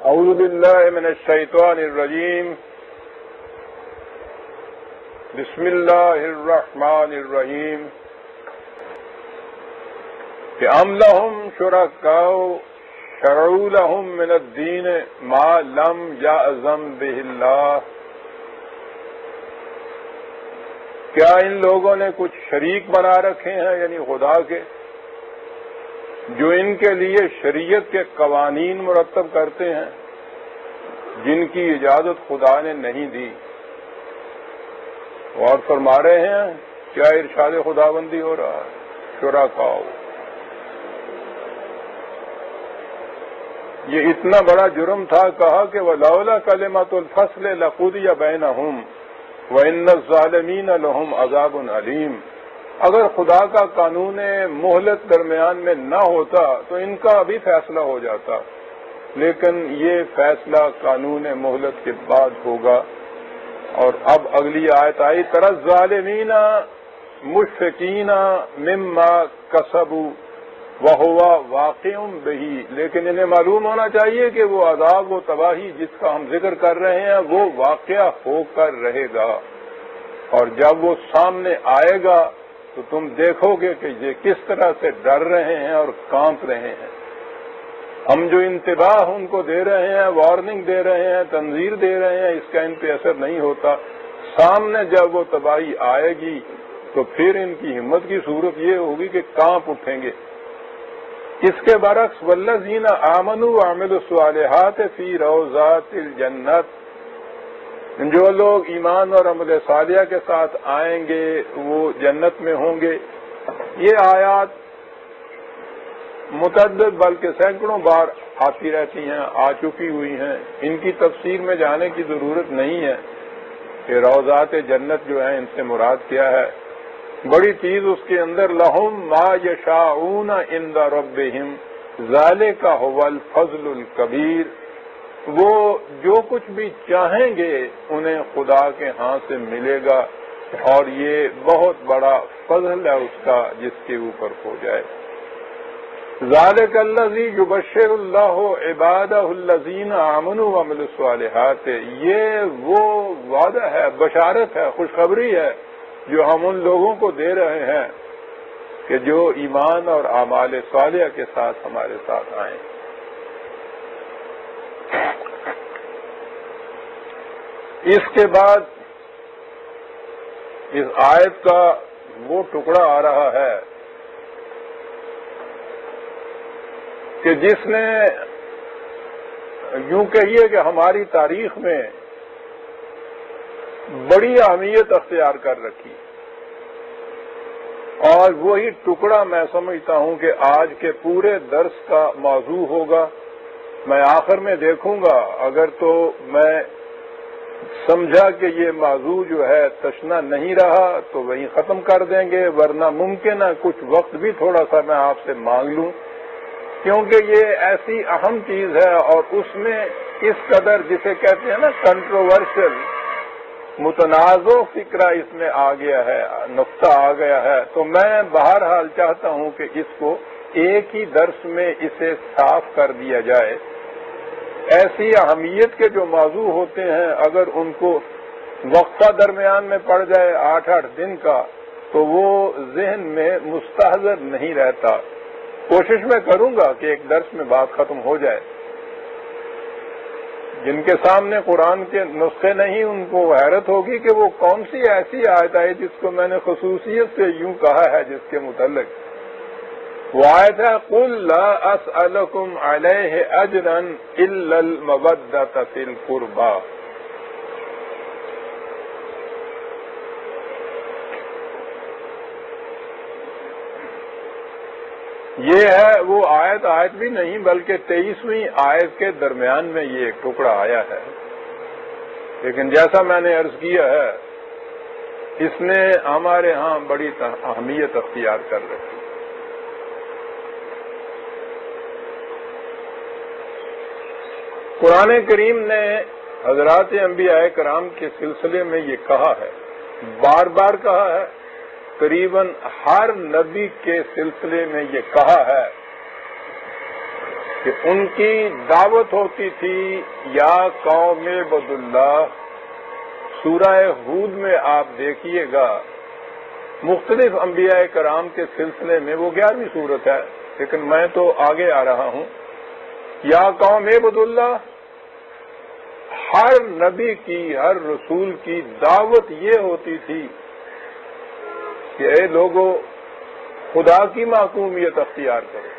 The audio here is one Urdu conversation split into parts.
اعوذ باللہ من الشیطان الرجیم بسم اللہ الرحمن الرحیم کہ ام لہم شرکاء شرعوا لہم من الدین ما لم یأذن بہ اللہ، کیا ان لوگوں نے کچھ شریک بنا رکھے ہیں یعنی خدا کے، جو ان کے لیے شریعت کے قوانین مرتب کرتے ہیں جن کی اجازت خدا نے نہیں دی؟ اور فرما رہے ہیں کیا ارشاد خداوندی ہو رہا ہے؟ شرکاء، یہ اتنا بڑا جرم تھا، کہا کہ وَلَوْلَا كَلِمَةُ الْفَصْلِ لَقُضِيَ بَيْنَهُمْ وَإِنَّ الظَّالِمِينَ لَهُمْ عَذَابٌ أَلِيمٌ۔ اگر خدا کا قانون مہلت درمیان میں نہ ہوتا تو ان کا ابھی فیصلہ ہو جاتا، لیکن یہ فیصلہ قانون مہلت کے بعد ہوگا۔ اور اب اگلی آیت آئی، تَرَى الظَّالِمِينَ مُشْفِقِينَ مِمَّا كَسَبُوا وَهُوَ وَاقِعٌ بِهِ، لیکن انہیں معلوم ہونا چاہیے کہ وہ عذاب و تباہی جس کا ہم ذکر کر رہے ہیں وہ واقعہ ہو کر رہے گا، اور جب وہ سامنے آئے گا تو تم دیکھو گے کہ یہ کس طرح سے ڈر رہے ہیں اور کانپ رہے ہیں۔ ہم جو انتباہ ان کو دے رہے ہیں، وارننگ دے رہے ہیں، تنذیر دے رہے ہیں، اس کا ان پہ اثر نہیں ہوتا۔ سامنے جب وہ تباہی آئے گی تو پھر ان کی ہمت کی صورت یہ ہوگی کہ کانپ اٹھیں گے۔ اس کے برعکس والذین آمنوا وعملوا الصالحات فی روضات الجنت، جو لوگ ایمان اور عمل صالحہ کے ساتھ آئیں گے وہ جنت میں ہوں گے۔ یہ آیات متعدد بلکہ سینکڑوں بار آتی رہتی ہیں، آ چکی ہوئی ہیں، ان کی تفسیر میں جانے کی ضرورت نہیں ہے کہ روضات جنت جو ہیں ان سے مراد کیا ہے۔ بڑی چیز اس کے اندر لہم ما یشاءون عند ربہم ذالک ھو الفضل الکبیر، وہ جو کچھ بھی چاہیں گے انہیں خدا کے ہاں سے ملے گا، اور یہ بہت بڑا فضل ہے اس کا جس کے اوپر ہو جائے۔ ذالک الذی یبشر اللہ عبادہ الذین آمنوا وعملوا الصالحات، یہ وہ وعدہ ہے، بشارت ہے، خوشخبری ہے جو ہم ان لوگوں کو دے رہے ہیں کہ جو ایمان اور اعمال صالحہ کے ساتھ ہمارے ساتھ آئیں۔ اس کے بعد اس آیت کا وہ ٹکڑا آ رہا ہے کہ جس نے یوں کہیے کہ ہماری تاریخ میں بڑی اہمیت اختیار کر رکھی، اور وہی ٹکڑا میں سمجھتا ہوں کہ آج کے پورے درس کا موضوع ہوگا۔ میں آخر میں دیکھوں گا، اگر تو میں سمجھا کہ یہ موضوع جو ہے تشنا نہیں رہا تو وہیں ختم کر دیں گے، ورنہ ممکن ہے کچھ وقت بھی تھوڑا سا میں آپ سے مانگ لوں، کیونکہ یہ ایسی اہم چیز ہے اور اس میں اس قدر جسے کہتے ہیں نا کنٹروورشل، متنازع فکرہ اس میں آ گیا ہے، نقطہ آ گیا ہے، تو میں بہرحال چاہتا ہوں کہ اس کو ایک ہی درس میں اسے صاف کر دیا جائے۔ ایسی اہمیت کے جو موضوع ہوتے ہیں اگر ان کو وقفہ درمیان میں پڑ جائے 8 دن کا تو وہ ذہن میں مستحضر نہیں رہتا۔ کوشش میں کروں گا کہ ایک درس میں بات ختم ہو جائے۔ جن کے سامنے قرآن کے نسخے نہیں ان کو حیرت ہوگی کہ وہ کون سی ایسی آیت ہے جس کو میں نے خصوصیت سے یوں کہا ہے جس کے متعلق وہ آیت ہے قُل لَا أَسْأَلُكُمْ عَلَيْهِ أَجْرًا إِلَّا الْمَوَدَّةَ فِي الْقُرْبَى۔ یہ ہے وہ آیت بھی نہیں بلکہ 23ویں آیت کے درمیان میں یہ ایک ٹکڑا آیا ہے، لیکن جیسا میں نے عرض کیا ہے اس نے ہمارے ہاں بڑی اہمیت اختیار کر رکھی۔ قرآن کریم نے حضرات انبیاء کرام کے سلسلے میں یہ کہا ہے، بار بار کہا ہے، قریباً ہر نبی کے سلسلے میں یہ کہا ہے کہ ان کی دعوت ہوتی تھی یا قوم عبد اللہ. سورہ ہود میں آپ دیکھیے گا مختلف انبیاء کرام کے سلسلے میں، وہ 11ویں سورت ہے لیکن میں تو آگے آ رہا ہوں. یا قوم عبد اللہ، ہر نبی کی، ہر رسول کی دعوت یہ ہوتی تھی کہ اے لوگو خدا کی محکومیت اختیار کرو.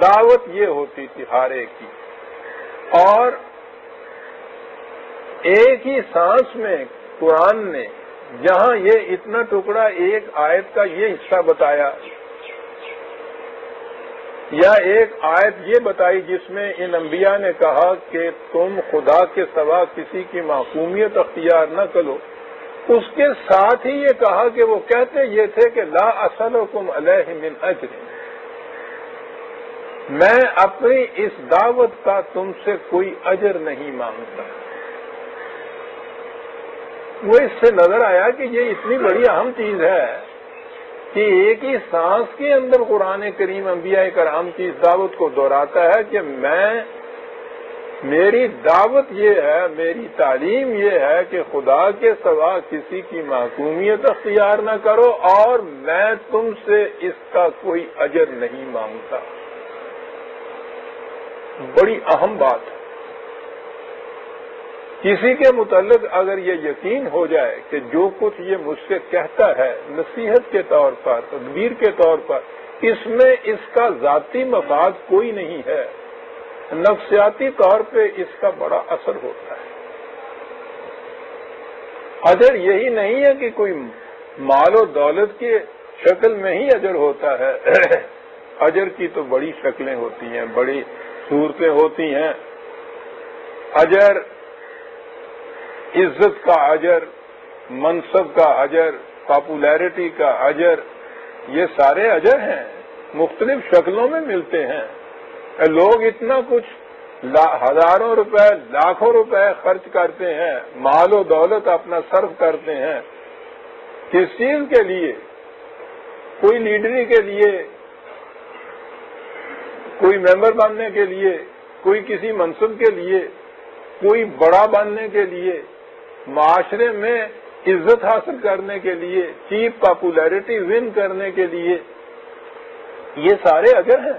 دعوت یہ ہوتی تھی ہر ایک کی. اور ایک ہی سانس میں قرآن نے جہاں یہ اتنا ٹکڑا ایک آیت کا یہ حصہ بتایا یا ایک آیت یہ بتائی جس میں ان انبیاء نے کہا کہ تم خدا کے سوا کسی کی محکومیت اختیار نہ کرو، اس کے ساتھ ہی یہ کہا کہ وہ کہتے یہ تھے کہ لا اسألکم علیہ من اجر، میں اپنی اس دعوت کا تم سے کوئی اجر نہیں مانگتا. وہ اس سے نظر آیا کہ یہ اتنی بڑی اہم چیز ہے کہ ایک ہی سانس کے اندر قرآن کریم انبیاء کرام کی اس دعوت کو دہراتا ہے کہ میری دعوت یہ ہے، میری تعلیم یہ ہے کہ خدا کے سوا کسی کی محکومیت اختیار نہ کرو اور میں تم سے اس کا کوئی اجر نہیں مانگتا. بڑی اہم بات ہے. کسی کے متعلق اگر یہ یقین ہو جائے کہ جو کچھ یہ مجھ سے کہتا ہے نصیحت کے طور پر، تدبیر کے طور پر، اس میں اس کا ذاتی مفاد کوئی نہیں ہے، نفسیاتی طور پہ اس کا بڑا اثر ہوتا ہے. اجر یہی نہیں ہے کہ کوئی مال و دولت کی شکل میں ہی اجر ہوتا ہے. اجر کی تو بڑی شکلیں ہوتی ہیں، بڑی صورتیں ہوتی ہیں. اجر عزت کا اجر، منصب کا اجر، پاپولیرٹی کا اجر، یہ سارے اجر ہیں، مختلف شکلوں میں ملتے ہیں. لوگ اتنا کچھ ہزاروں روپے، لاکھوں روپے خرچ کرتے ہیں، مال و دولت اپنا صرف کرتے ہیں. کس چیز کے لیے؟ کوئی لیڈری کے لیے، کوئی ممبر بننے کے لیے، کوئی کسی منصب کے لیے، کوئی بڑا بننے کے لیے، معاشرے میں عزت حاصل کرنے کے لیے، چیپ پاپولیرٹی ون کرنے کے لیے. یہ سارے اجر ہیں.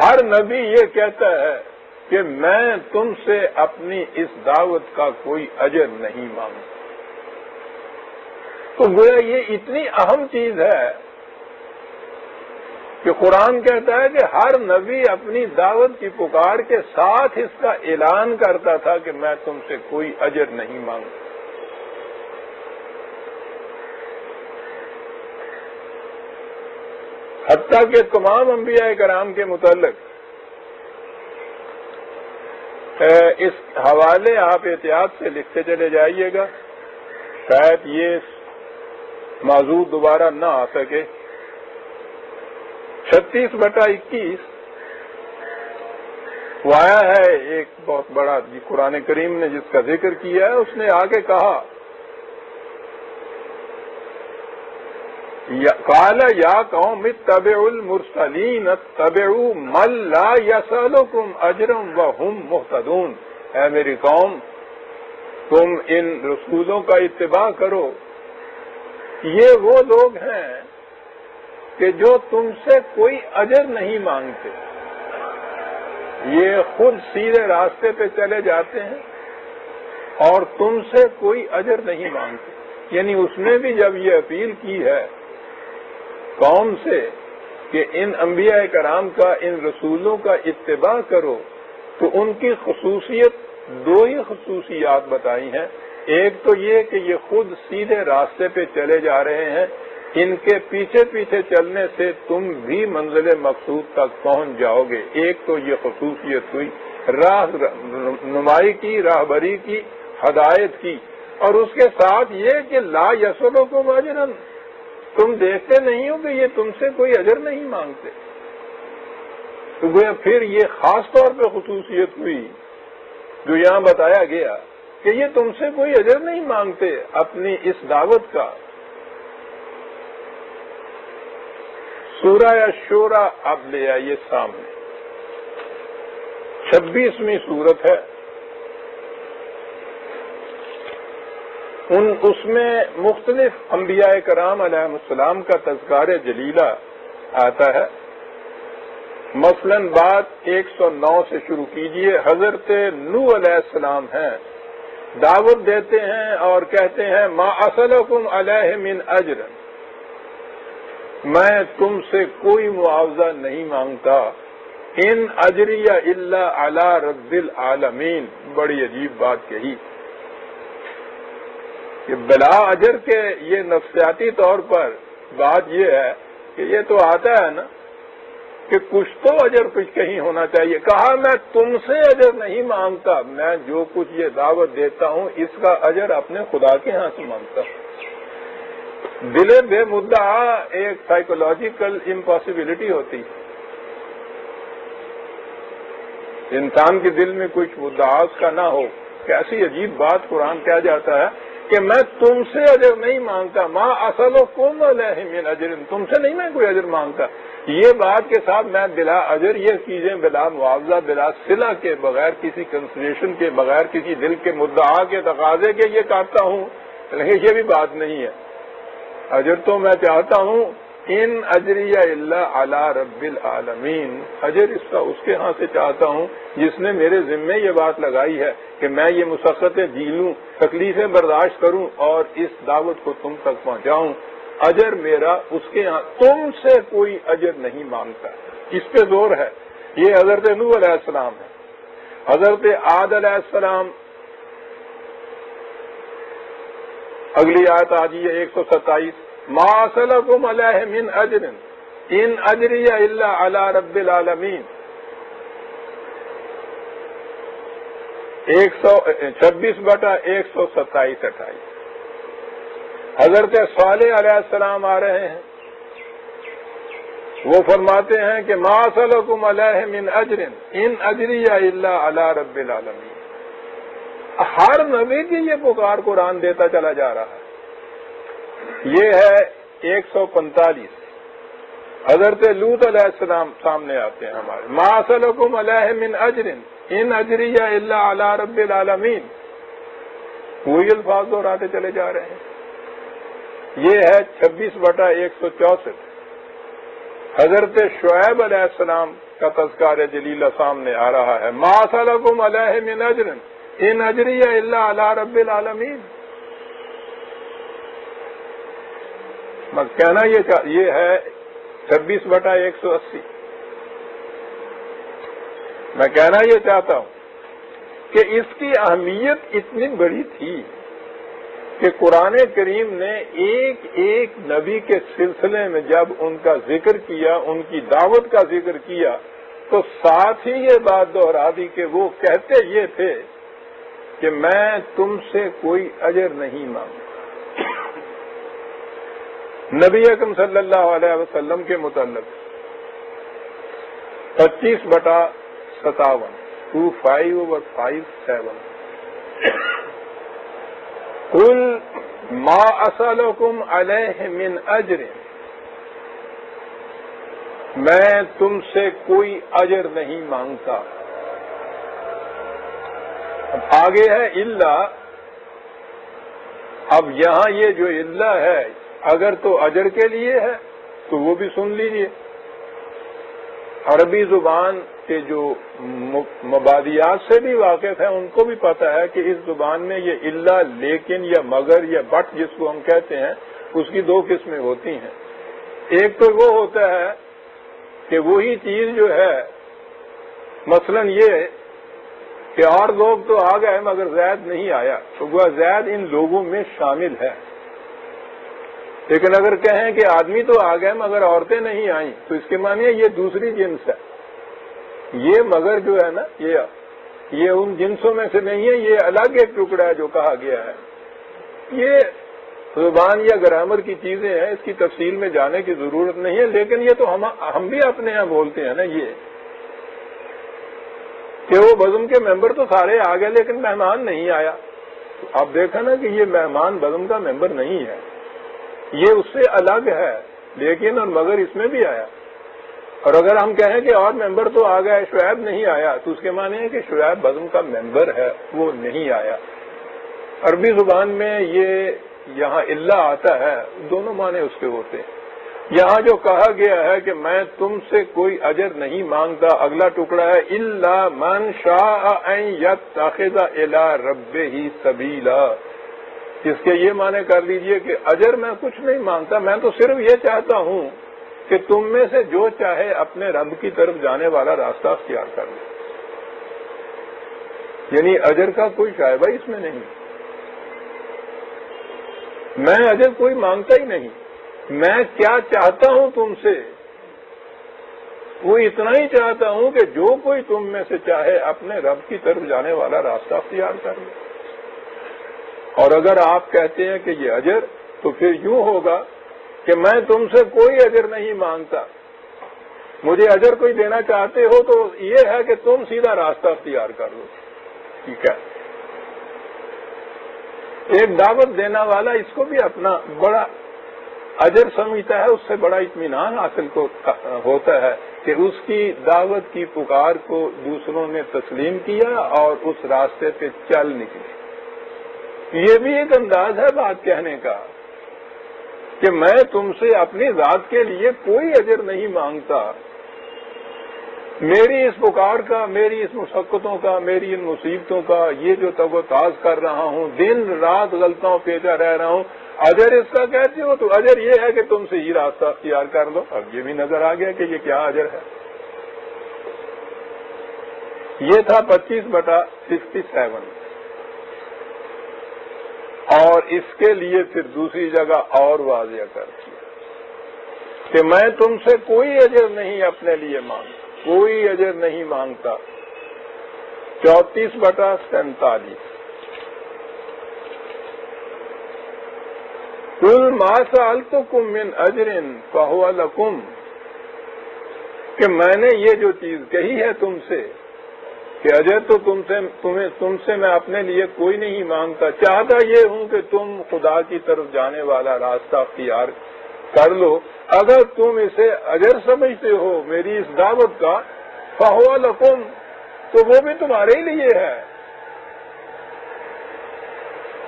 ہر نبی یہ کہتا ہے کہ میں تم سے اپنی اس دعوت کا کوئی اجر نہیں مانگتا. تو گویا یہ اتنی اہم چیز ہے کہ قرآن کہتا ہے کہ ہر نبی اپنی دعوت کی پکار کے ساتھ اس کا اعلان کرتا تھا کہ میں تم سے کوئی اجر نہیں مانگتا. حتیٰ کہ تمام انبیاء کرام کے متعلق اس حوالے آپ احتیاط سے لکھتے چلے جائیے گا، شاید یہ موضوع دوبارہ نہ آ سکے. 36/21 وہ آیا ہے ایک بہت بڑا، قرآن کریم نے جس کا ذکر کیا ہے، اس نے آگے کہا قال یا قوم اتبعوا المرسلین اتبعوا من لا یسألکم اجرا وهم مہتدون. اے میری قوم، تم ان رسولوں کا اتباع کرو، یہ وہ لوگ ہیں کہ جو تم سے کوئی اجر نہیں مانگتے، یہ خود سیدھے راستے پہ چلے جاتے ہیں اور تم سے کوئی اجر نہیں مانگتے. یعنی اس نے بھی جب یہ اپیل کی ہے قوم سے کہ ان انبیاء کرام کا، ان رسولوں کا اتباع کرو، تو ان کی خصوصیت، دو ہی خصوصیات بتائی ہیں. ایک تو یہ کہ یہ خود سیدھے راستے پہ چلے جا رہے ہیں، ان کے پیچھے پیچھے چلنے سے تم بھی منزل مقصود تک پہنچ جاؤ گے. ایک تو یہ خصوصیت ہوئی راہ نمائی کی، راہبری کی، ہدایت کی. اور اس کے ساتھ یہ کہ لا یسألکم اجرا، تم دیکھتے نہیں ہو کہ یہ تم سے کوئی اجر نہیں مانگتے. تو گویا پھر یہ خاص طور پہ خصوصیت ہوئی جو یہاں بتایا گیا کہ یہ تم سے کوئی اجر نہیں مانگتے اپنی اس دعوت کا. سورہ الشورى اب لے آئیے سامنے، 26ویں سورت ہے، اس میں مختلف انبیاء کرام علیہ السلام کا تذکار جلیلہ آتا ہے۔ مثلا بات 109 سے شروع کیجئے۔ حضرت نوح علیہ السلام ہیں، دعوت دیتے ہیں اور کہتے ہیں ما اسألکم علیہ من اجر، میں تم سے کوئی معاوضہ نہیں مانگتا، ان اجری الا علی رب العالمین۔ بڑی عجیب بات کہی کہ بلا اجر کے یہ نفسیاتی طور پر بات یہ ہے کہ یہ تو آتا ہے نا کہ کچھ تو اجر کچھ کہیں ہونا چاہیے۔ کہا میں تم سے اجر نہیں مانگتا، میں جو کچھ یہ دعوت دیتا ہوں اس کا اجر اپنے خدا کے ہاں سے مانگتا ہوں۔ دل بے مدعا ایک سائیکولوجیکل امپاسبلٹی ہوتی ہے، انسان کے دل میں کچھ مدعاس کا نہ ہو۔ کیسی عجیب بات قرآن کہا جاتا ہے کہ میں تم سے اجر نہیں مانگتا، ما اسألکم علیہ من اجر، تم سے نہیں میں کوئی اجر مانگتا۔ یہ بات کے ساتھ میں بلا اجر یہ چیزیں بلا معاوضہ بلا صلہ کے بغیر کسی کنسیڈریشن کے بغیر کسی دل کے مدعا کے تقاضے کے یہ کرتا ہوں، لیکن یہ بھی بات نہیں ہے۔ اجر تو میں چاہتا ہوں ان اجری الا علی رب العالمین، اجر اس کا اس کے ہاں سے چاہتا ہوں جس نے میرے ذمے یہ بات لگائی ہے کہ میں یہ مشقتیں جھیلوں، تکلیفیں برداشت کروں اور اس دعوت کو تم تک پہنچاؤں۔ اجر میرا اس کے ہاں، تم سے کوئی اجر نہیں مانگتا۔ اس پہ زور ہے۔ یہ حضرت نوح علیہ السلام ہے۔ حضرت عاد علیہ السلام، اگلی آیت آجی ہے 127، ما اسألکم علیہ من اجر ان اجری الا علی رب العالمین۔ 26/127-28۔ حضرت صالح علیہ السلام آ رہے ہیں، وہ فرماتے ہیں کہ ما اسألکم علیہ من اجر ان اجری الا علی رب العالمین۔ ہر نبی کی یہ پکار قرآن دیتا چلا جا رہا ہے۔ یہ ہے 145۔ حضرت لوط علیہ السلام سامنے آتے ہیں ہمارے، ما اسألکم علیہ من اجر ان اجری الا علی رب العالمین۔ وہی الفاظ دہراتے چلے جا رہے ہیں۔ یہ ہے 26/164۔ حضرت شعیب علیہ السلام کا تذکار جلیلہ سامنے آ رہا ہے، ما اسألکم علیہ من اجر ان اجری الا علی رب العالمین۔ میں کہنا یہ ہے 26/180۔ میں کہنا یہ چاہتا ہوں کہ اس کی اہمیت اتنی بڑی تھی کہ قرآن کریم نے ایک ایک نبی کے سلسلے میں جب ان کا ذکر کیا، ان کی دعوت کا ذکر کیا، تو ساتھ ہی یہ بات دہرا دی کہ وہ کہتے یہ تھے کہ میں تم سے کوئی اجر نہیں مانگتا۔ نبی اکرم صلی اللہ علیہ وسلم کے متعلق 25/57، 25/57، قل ما اسألکم علیہ من اجر، میں تم سے کوئی اجر نہیں مانگتا۔ اب آگے ہے الا، اب یہاں یہ جو الا ہے اگر تو اجر کے لیے ہے تو وہ بھی سن لیجئے۔ عربی زبان کے جو مبادیات سے بھی واقف ہیں ان کو بھی پتہ ہے کہ اس زبان میں یہ الا، لیکن یا مگر یا بٹ جس کو ہم کہتے ہیں اس کی دو قسمیں ہوتی ہیں۔ ایک تو وہ ہوتا ہے کہ وہی چیز جو ہے، مثلا یہ کہ اور لوگ تو آ گئے مگر زید نہیں آیا، تو وہ زید ان لوگوں میں شامل ہے۔ لیکن اگر کہیں کہ آدمی تو آ گئے مگر عورتیں نہیں آئیں تو اس کے معنی یہ دوسری جنس ہے۔ یہ مگر جو ہے نا یہ ان جنسوں میں سے نہیں ہے، یہ الگ ایک ٹکڑا ہے جو کہا گیا ہے۔ یہ زبان یا گرامر کی چیزیں ہیں، اس کی تفصیل میں جانے کی ضرورت نہیں ہے، لیکن یہ تو ہم بھی اپنے یہاں بولتے ہیں نا یہ کہ وہ بزم کے ممبر تو سارے آ گئے لیکن مہمان نہیں آیا۔ تو آپ دیکھا نا کہ یہ مہمان بزم کا ممبر نہیں ہے، یہ اس سے الگ ہے، لیکن اور مگر اس میں بھی آیا. اور اگر ہم کہیں کہ اور ممبر تو آ گئے شعیب نہیں آیا تو اس کے معنی ہے کہ شعیب بزم کا ممبر ہے وہ نہیں آیا. عربی زبان میں یہ یہاں اللہ آتا ہے دونوں معنی اس کے ہوتے ہیں. یہاں جو کہا گیا ہے کہ میں تم سے کوئی اجر نہیں مانگتا، اگلا ٹکڑا ہے الا من شاء ان یتخذ الی ربہ سبیلا. اس کے یہ معنی کر لیجئے کہ اجر میں کچھ نہیں مانگتا، میں تو صرف یہ چاہتا ہوں کہ تم میں سے جو چاہے اپنے رب کی طرف جانے والا راستہ اختیار کر لے. یعنی اجر کا کوئی شائبہ اس میں نہیں. میں اجر کوئی مانگتا ہی نہیں. میں کیا چاہتا ہوں تم سے، وہ اتنا ہی چاہتا ہوں کہ جو کوئی تم میں سے چاہے اپنے رب کی طرف جانے والا راستہ اختیار کر لے. اور اگر آپ کہتے ہیں کہ یہ اجر تو پھر یوں ہوگا کہ میں تم سے کوئی اجر نہیں مانگتا، مجھے اجر کوئی دینا چاہتے ہو تو یہ ہے کہ تم سیدھا راستہ اختیار کر لو. ٹھیک ہے. ایک دعوت دینا والا اس کو بھی اپنا بڑا اجر سمجھتا ہے، اس سے بڑا اطمینان حاصل ہوتا ہے کہ اس کی دعوت کی پکار کو دوسروں نے تسلیم کیا اور اس راستے پہ چل نکلے. یہ بھی ایک انداز ہے بات کہنے کا کہ میں تم سے اپنی ذات کے لیے کوئی اجر نہیں مانگتا. میری اس پکار کا، میری اس مشقتوں کا، میری ان مصیبتوں کا یہ جو تگ و تاز کر رہا ہوں، دن رات غلطوں پیچا رہ رہا ہوں، اجر اس کا کہتے ہو تو اجر یہ ہے کہ تم سے ہی راستہ اختیار کر لو. اب یہ بھی نظر آ گیا کہ یہ کیا اجر ہے. یہ تھا 25/67. اور اس کے لیے پھر دوسری جگہ اور واضح کر دیا کہ میں تم سے کوئی اجر نہیں اپنے لیے مانگتا، کوئی اجر نہیں مانگتا. 34/47. قل ما سألتکم من اجر فہو لکم، کہ میں نے یہ جو چیز کہی ہے تم سے کہ اجر تو تم سے میں اپنے لیے کوئی نہیں مانگتا، چاہتا یہ ہوں کہ تم خدا کی طرف جانے والا راستہ اختیار کر لو. اگر تم اسے اجر سمجھتے ہو میری اس دعوت کا فہو لکم، تو وہ بھی تمہارے ہی لیے ہے.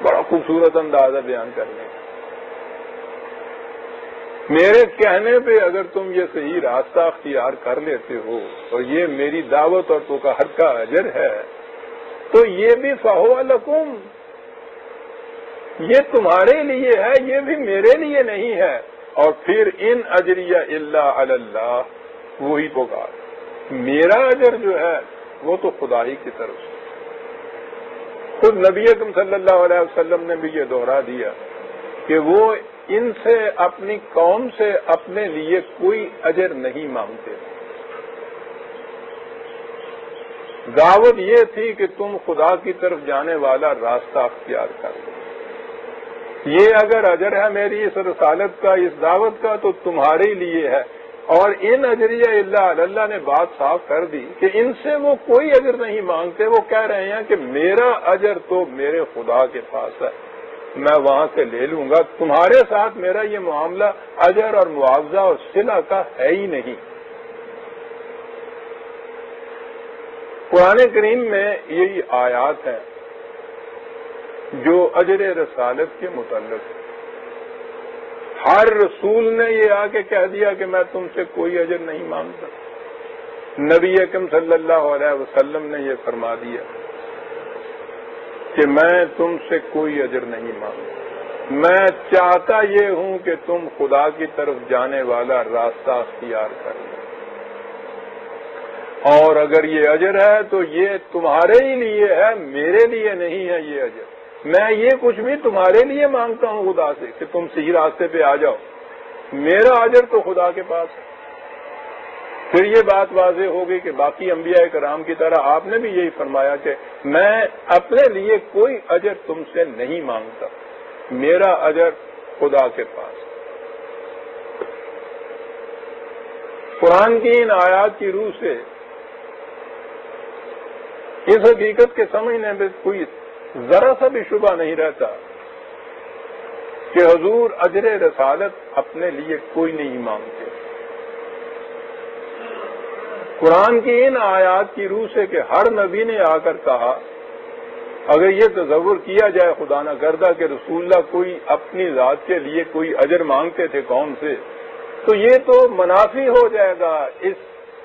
بڑا خوبصورت انداز ہے بیان کرنے کا. میرے کہنے پہ اگر تم یہ صحیح راستہ اختیار کر لیتے ہو اور یہ میری دعوت اور پکار کا اجر ہے تو یہ بھی فہو لکم، یہ تمہارے لیے ہے، یہ بھی میرے لیے نہیں ہے. اور پھر ان اجریہ الا علی اللہ، وہی پکار، میرا اجر جو ہے وہ تو خدا ہی کی طرف سے. خود نبی اکرم صلی اللہ علیہ وسلم نے بھی یہ دوہرا دیا کہ وہ ان سے، اپنی قوم سے اپنے لیے کوئی اجر نہیں مانگتے. دعوت یہ تھی کہ تم خدا کی طرف جانے والا راستہ اختیار کر لو. یہ اگر اجر ہے میری اس رسالت کا، اس دعوت کا، تو تمہارے لیے ہے. اور ان اجریہ الا علی اللہ نے بات صاف کر دی کہ ان سے وہ کوئی اجر نہیں مانگتے. وہ کہہ رہے ہیں کہ میرا اجر تو میرے خدا کے پاس ہے، میں وہاں سے لے لوں گا. تمہارے ساتھ میرا یہ معاملہ اجر اور معاوضہ اور صلہ کا ہے ہی نہیں. قرآن کریم میں یہی آیات ہیں جو اجر رسالت کے متعلق ہے. ہر رسول نے یہ آ کے کہہ دیا کہ میں تم سے کوئی اجر نہیں مانگتا. نبی اکرم صلی اللہ علیہ وسلم نے یہ فرما دیا کہ میں تم سے کوئی اجر نہیں مانگتا، میں چاہتا یہ ہوں کہ تم خدا کی طرف جانے والا راستہ اختیار کر لو. اور اگر یہ اجر ہے تو یہ تمہارے ہی لیے ہے، میرے لیے نہیں ہے یہ اجر. میں یہ کچھ بھی تمہارے لیے مانگتا ہوں خدا سے کہ تم صحیح راستے پہ آ جاؤ، میرا اجر تو خدا کے پاس ہے. پھر یہ بات واضح ہو گئی کہ باقی انبیاء کرام کی طرح آپ نے بھی یہی فرمایا کہ میں اپنے لیے کوئی اجر تم سے نہیں مانگتا، میرا اجر خدا کے پاس. قرآن کی ان آیات کی روح سے اس حقیقت کے سمجھنے میں کوئی ذرا سا بھی شبہ نہیں رہتا کہ حضور اجر رسالت اپنے لیے کوئی نہیں مانگتے۔ قرآن کی ان آیات کی روح سے کہ ہر نبی نے آ کر کہا، اگر یہ تصور کیا جائے خدا نہ کردہ کہ رسول اللہ کوئی اپنی ذات کے لیے کوئی اجر مانگتے تھے قوم سے، تو یہ تو منافی ہو جائے گا اس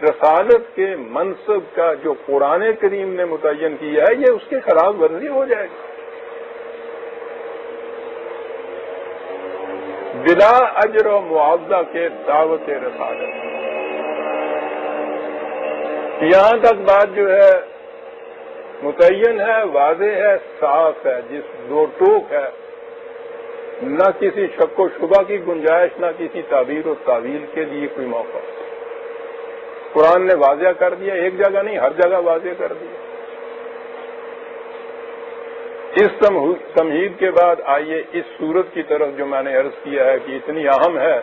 رسالت کے منصب کا جو قرآن کریم نے متعین کیا ہے، یہ اس کی خلاف ورزی ہو جائے گی۔ بلا اجر و معاوضہ کے دعوت رسالت، یہاں تک بات جو ہے متعین ہے، واضح ہے، صاف ہے، جس دو ٹوک ہے، نہ کسی شک و شبہ کی گنجائش، نہ کسی تعبیر و تعویل کے لیے کوئی موقع۔ قرآن نے واضح کر دیا، ایک جگہ نہیں ہر جگہ واضح کر دیا۔ اس تمہید کے بعد آئیے اس صورت کی طرف جو میں نے عرض کیا ہے کہ اتنی اہم ہے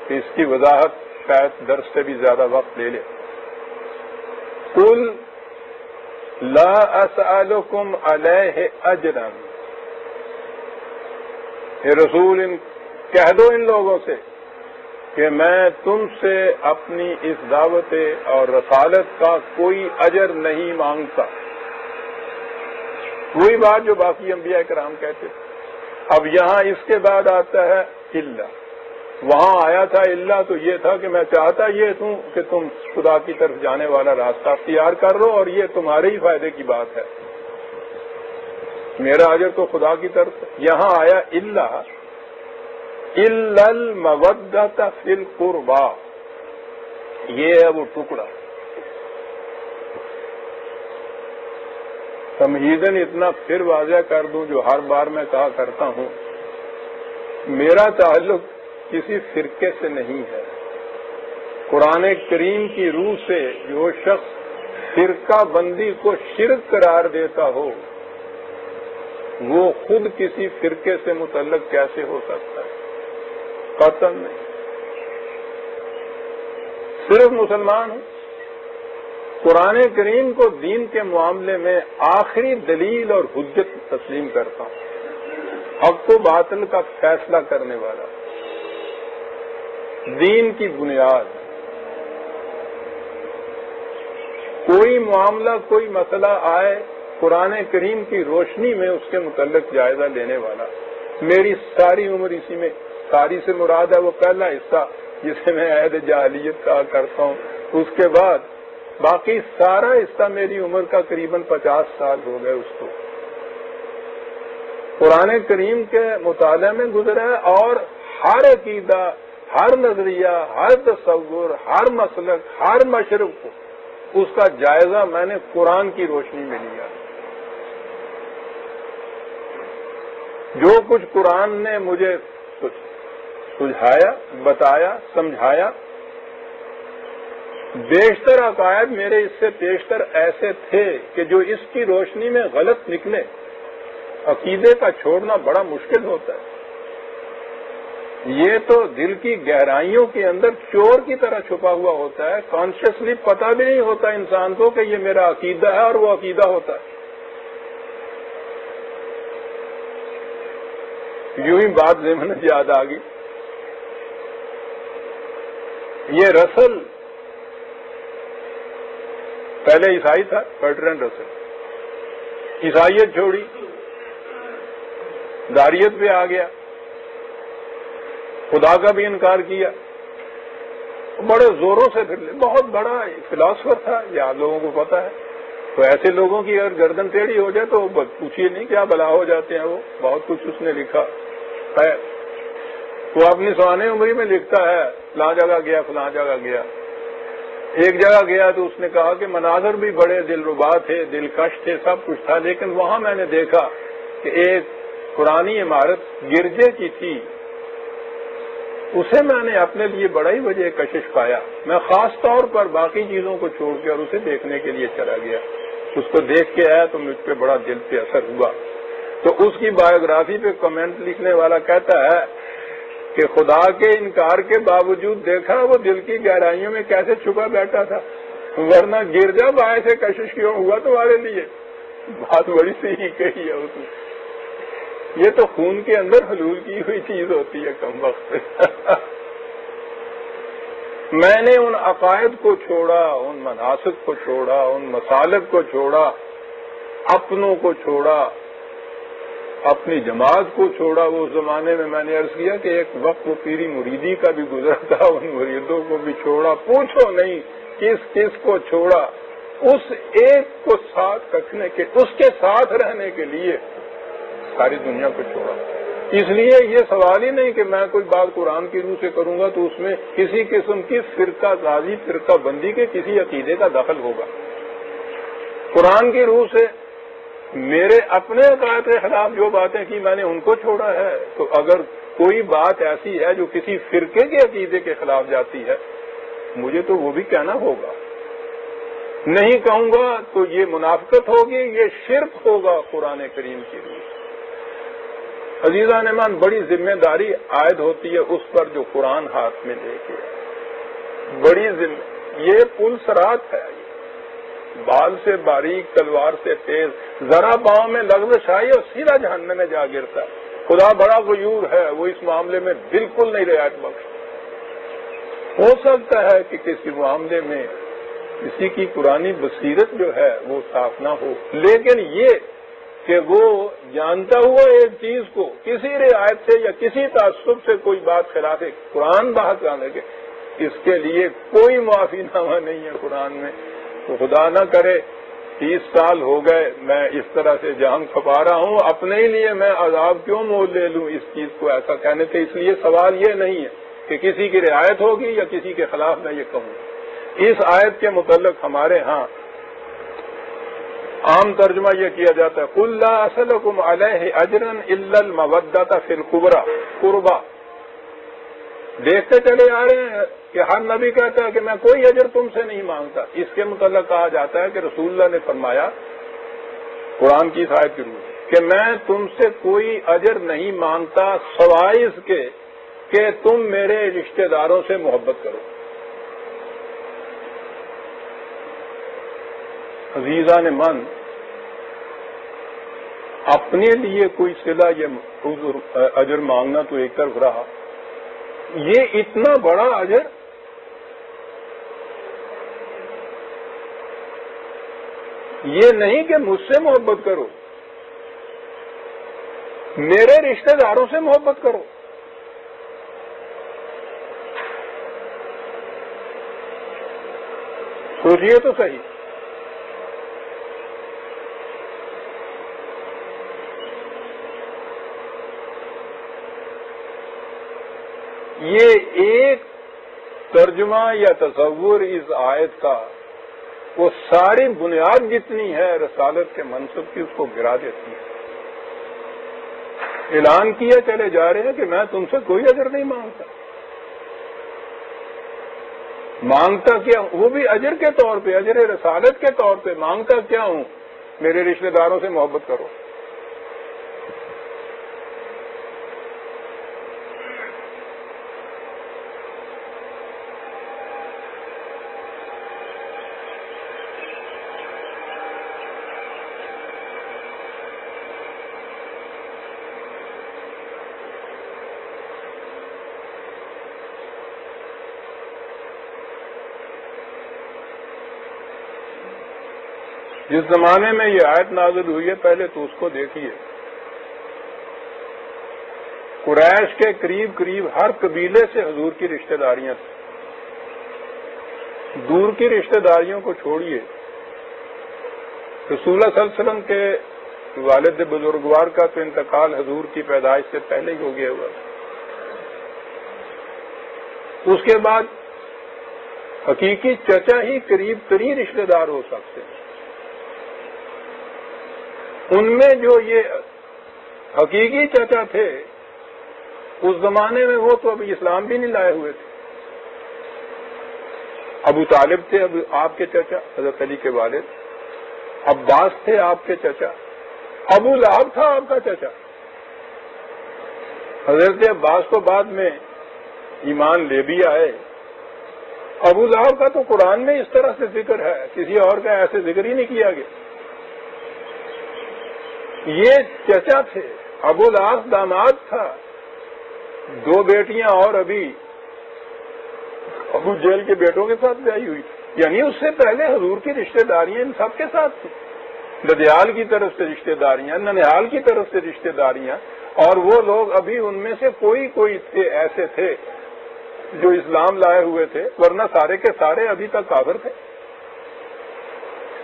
کہ اس کی وضاحت شاید درس سے بھی زیادہ وقت لے لے۔ قل لا اسألکم علیہ اجرا، اے رسول کہہ دو ان لوگوں سے کہ میں تم سے اپنی اس دعوت اور رسالت کا کوئی اجر نہیں مانگتا۔ وہی بات جو باقی انبیاء کرام کہتے تھے۔ اب یہاں اس کے بعد آتا ہے الا، وہاں آیا تھا الا تو یہ تھا کہ میں چاہتا یہ ہوں کہ تم خدا کی طرف جانے والا راستہ اختیار کر لو اور یہ تمہارے ہی فائدے کی بات ہے، میرا اجر تو خدا کی طرف۔ یہاں آیا الا المودۃ فی القربى، یہ ہے وہ ٹکڑا۔ تمہیداً اتنا پھر واضح کر دوں جو ہر بار میں کہا کرتا ہوں، میرا تعلق کسی فرقے سے نہیں ہے۔ قرآن کریم کی روح سے جو شخص فرقہ بندی کو شرک قرار دیتا ہو وہ خود کسی فرقے سے متعلق کیسے ہو سکتا ہے؟ قطعاً نہیں، صرف مسلمان ہوں۔ قرآن کریم کو دین کے معاملے میں آخری دلیل اور حجت تسلیم کرتا ہوں، حق و باطل کا فیصلہ کرنے والا، دین کی بنیاد۔ کوئی معاملہ کوئی مسئلہ آئے قرآن کریم کی روشنی میں اس کے متعلق جائزہ لینے والا۔ میری ساری عمر اسی میں، ساری سے مراد ہے وہ پہلا حصہ جسے میں عہد جاہلیت کہا کرتا ہوں، اس کے بعد باقی سارا حصہ میری عمر کا قریباً 50 سال ہو گئے اس کو قرآن کریم کے مطالعے میں گزرا ہے، اور ہر عقیدہ، ہر نظریہ، ہر تصور، ہر مسلک، ہر مشرق کو اس کا جائزہ میں نے قرآن کی روشنی میں لیا۔ جو کچھ قرآن نے مجھے سجھایا، بتایا، سمجھایا، بیشتر عقائد میرے اس سے پیشتر ایسے تھے کہ جو اس کی روشنی میں غلط نکلے، عقیدے کا چھوڑنا بڑا مشکل ہوتا ہے۔ یہ تو دل کی گہرائیوں کے اندر چور کی طرح چھپا ہوا ہوتا ہے، کانشیسلی پتہ بھی نہیں ہوتا انسان کو کہ یہ میرا عقیدہ ہے، اور وہ عقیدہ ہوتا ہے۔ یوں ہی بات ذہن میں یاد آ گئی، یہ رسل پہلے عیسائی تھا، برٹرینڈ رسل، عیسائیت چھوڑی، داریت پہ آ گیا، خدا کا بھی انکار کیا، بڑے زوروں سے پھر بہت بڑا فلاسفر تھا، یہ آپ لوگوں کو پتا ہے۔ تو ایسے لوگوں کی اگر گردن ٹیڑھی ہو جائے تو پوچھیے نہیں کیا بلا ہو جاتے ہیں، وہ بہت کچھ اس نے لکھا ہے۔ وہ اپنی سوانح عمری میں لکھتا ہے فلاں جگہ گیا، فلاں جگہ گیا۔ ایک جگہ گیا تو اس نے کہا کہ مناظر بھی بڑے دلربا تھے، دلکش تھے، سب کچھ تھا، لیکن وہاں میں نے دیکھا کہ ایک پرانی عمارت گرجے کی تھی، اسے میں نے اپنے لیے بڑا ہی وجہ کشش پایا، میں خاص طور پر باقی چیزوں کو چھوڑ کے اور اسے دیکھنے کے لیے چلا گیا۔ اس کو دیکھ کے آیا تو مجھ پہ بڑا دل پہ اثر ہوا۔ تو اس کی بایوگرافی پہ کمنٹ لکھنے والا کہتا ہے کہ خدا کے انکار کے باوجود دیکھا وہ دل کی گہرائیوں میں کیسے چھپا بیٹھا تھا، ورنہ گرجا باعث کشش کیوں ہوا تمہارے لیے؟ بات بڑی سی ہی کہی ہے اس نے۔ یہ تو خون کے اندر حلول کی ہوئی چیز ہوتی ہے کم وقت میں نے ان عقائد کو چھوڑا، ان مناسک کو چھوڑا، ان مسالک کو چھوڑا، اپنوں کو چھوڑا، اپنی جماعت کو چھوڑا۔ وہ اس زمانے میں نے عرض کیا کہ ایک وقت وہ پیری مریدی کا بھی گزرا تھا، ان مریدوں کو بھی چھوڑا، پوچھو نہیں کس کس کو چھوڑا، اس ایک کو ساتھ رکھنے کے، اس کے ساتھ رہنے کے لیے ساری دنیا کو چھوڑا۔ اس لیے یہ سوال ہی نہیں کہ میں کوئی بات قرآن کی روح سے کروں گا تو اس میں کسی قسم کی فرقہ سازی، فرقہ بندی کے کسی عقیدے کا دخل ہوگا۔ قرآن کی روح سے میرے اپنے عقائد کے خلاف جو باتیں کی میں نے ان کو چھوڑا ہے، تو اگر کوئی بات ایسی ہے جو کسی فرقے کے عقیدے کے خلاف جاتی ہے مجھے تو وہ بھی کہنا ہوگا۔ نہیں کہوں گا تو یہ منافقت ہوگی، یہ شرک ہوگا قرآن کریم کی روح۔ عزیزان ایمان، بڑی ذمہ داری عائد ہوتی ہے اس پر جو قرآن ہاتھ میں لے کے، بڑی ذمہ، یہ پل صراط ہے، بال سے باریک تلوار سے تیز، ذرا پاؤں میں لغزش آئی اور سیدھا جہنم میں جا گرتا ہے۔ خدا بڑا غیور ہے، وہ اس معاملے میں بالکل نہیں رعایت بخش۔ ہو سکتا ہے کہ کسی معاملے میں کسی کی قرآنی بصیرت جو ہے وہ صاف نہ ہو، لیکن یہ کہ وہ جانتا ہوا ایک چیز کو کسی رعایت سے یا کسی تعصب سے کوئی بات خلاف قرآن بات کرنے کے، اس کے لیے کوئی معافی نامہ نہیں ہے قرآن میں۔ تو خدا نہ کرے 30 سال ہو گئے میں اس طرح سے جان کھپا رہا ہوں، اپنے ہی لیے میں عذاب کیوں مول لے لوں اس چیز کو ایسا کہنے سے۔ اس لیے سوال یہ نہیں ہے کہ کسی کی رعایت ہوگی یا کسی کے خلاف میں یہ کہوں۔ اس آیت کے متعلق ہمارے ہاں عام ترجمہ یہ کیا جاتا ہے قُل لَا أَسْأَلُكُمْ عَلَيْهِ أَجْرًا إِلَّا الْمَوَدَّةَ فِي الْقُرْبَى قربا۔ دیکھتے چلے آ رہے ہیں کہ ہر نبی کہتا ہے کہ میں کوئی اجر تم سے نہیں مانگتا۔ اس کے متعلق کہا جاتا ہے کہ رسول اللہ نے فرمایا قرآن کی اس آیت کے روح کہ میں تم سے کوئی اجر نہیں مانگتا سوائے اس کے کہ تم میرے رشتہ داروں سے محبت کرو۔ عزیزان من، اپنے لیے کوئی صلہ یا اجر مانگنا تو ایک طرف رہا، یہ اتنا بڑا اجر یہ نہیں کہ مجھ سے محبت کرو، میرے رشتہ داروں سے محبت کرو۔ سوچئے تو صحیح، یہ ایک ترجمہ یا تصور اس آیت کا وہ ساری بنیاد جتنی ہے رسالت کے منصب کی اس کو گرا دیتی ہے۔ اعلان کیا چلے جا رہے ہیں کہ میں تم سے کوئی اجر نہیں مانگتا۔ مانگتا کیا ہوں؟ وہ بھی اجر کے طور پہ، اجر رسالت کے طور پہ مانگتا کیا ہوں؟ میرے رشتہ داروں سے محبت کرو۔ جس زمانے میں یہ آیت نازل ہوئی ہے پہلے تو اس کو دیکھیے، قریش کے قریب قریب ہر قبیلے سے حضور کی رشتہ داریاں تھیں۔ دور کی رشتہ داریوں کو چھوڑیے، رسول اللہ صلی اللہ علیہ وسلم کے والد بزرگوار کا تو انتقال حضور کی پیدائش سے پہلے ہی ہو گیا ہوا تھا۔ اس کے بعد حقیقی چچا ہی قریب ترین رشتہ دار ہو سکتے ہیں۔ ان میں جو یہ حقیقی چچا تھے اس زمانے میں وہ تو ابھی اسلام بھی نہیں لائے ہوئے تھے۔ ابو طالب تھے اب آپ کے چچا، حضرت علی کے والد، عباس تھے آپ کے چچا، ابو لہب تھا آپ کا چچا۔ حضرت عباس تو بعد میں ایمان لے بھی آئے۔ ابو لہب کا تو قرآن میں اس طرح سے ذکر ہے، کسی اور کا ایسے ذکر ہی نہیں کیا گیا۔ یہ چچا تھے، ابو العاص داماد تھا، 2 بیٹیاں اور ابھی ابو جہل کے بیٹوں کے ساتھ بیاہی ہوئی، یعنی اس سے پہلے حضور کی رشتہ داریاں ان سب کے ساتھ تھیں، ددیال کی طرف سے رشتہ داریاں، ننہال کی طرف سے رشتہ داریاں، اور وہ لوگ ابھی ان میں سے کوئی ایسے تھے جو اسلام لائے ہوئے تھے، ورنہ سارے کے سارے ابھی تک کافر تھے۔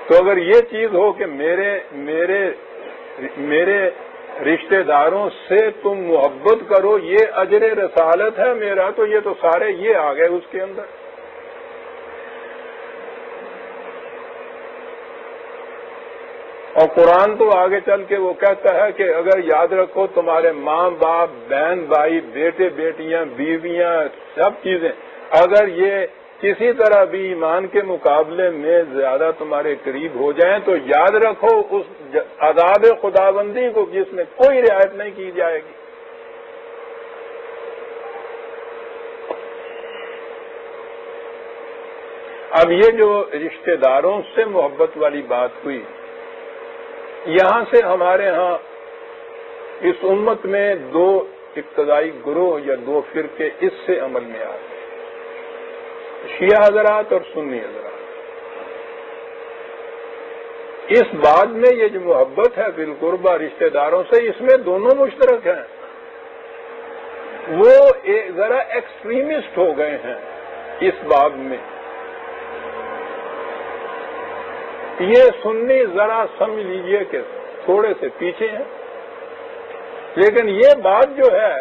تو اگر یہ چیز ہو کہ میرے رشتہ داروں سے تم محبت کرو، یہ اجر رسالت ہے میرا، تو یہ تو سارے یہ آ گئے اس کے اندر۔ اور قرآن تو آگے چل کے وہ کہتا ہے کہ اگر یاد رکھو تمہارے ماں باپ، بہن بھائی، بیٹے بیٹیاں، بیویاں، سب چیزیں اگر یہ کسی طرح بھی ایمان کے مقابلے میں زیادہ تمہارے قریب ہو جائیں تو یاد رکھو اس عذاب خداوندی کو جس میں کوئی رعایت نہیں کی جائے گی۔ اب یہ جو رشتہ داروں سے محبت والی بات ہوئی، یہاں سے ہمارے ہاں اس امت میں 2 ابتدائی گروہ یا 2 فرقے اس سے عمل میں آ گئے، شیعہ حضرات اور سنی حضرات۔ اس بات میں یہ جو محبت ہے بالقربہ رشتہ داروں سے، اس میں دونوں مشترک ہیں، وہ ذرا ایکسٹریمسٹ ہو گئے ہیں اس باب میں۔ یہ سنی ذرا سمجھ لیجئے کہ تھوڑے سے پیچھے ہیں، لیکن یہ بات جو ہے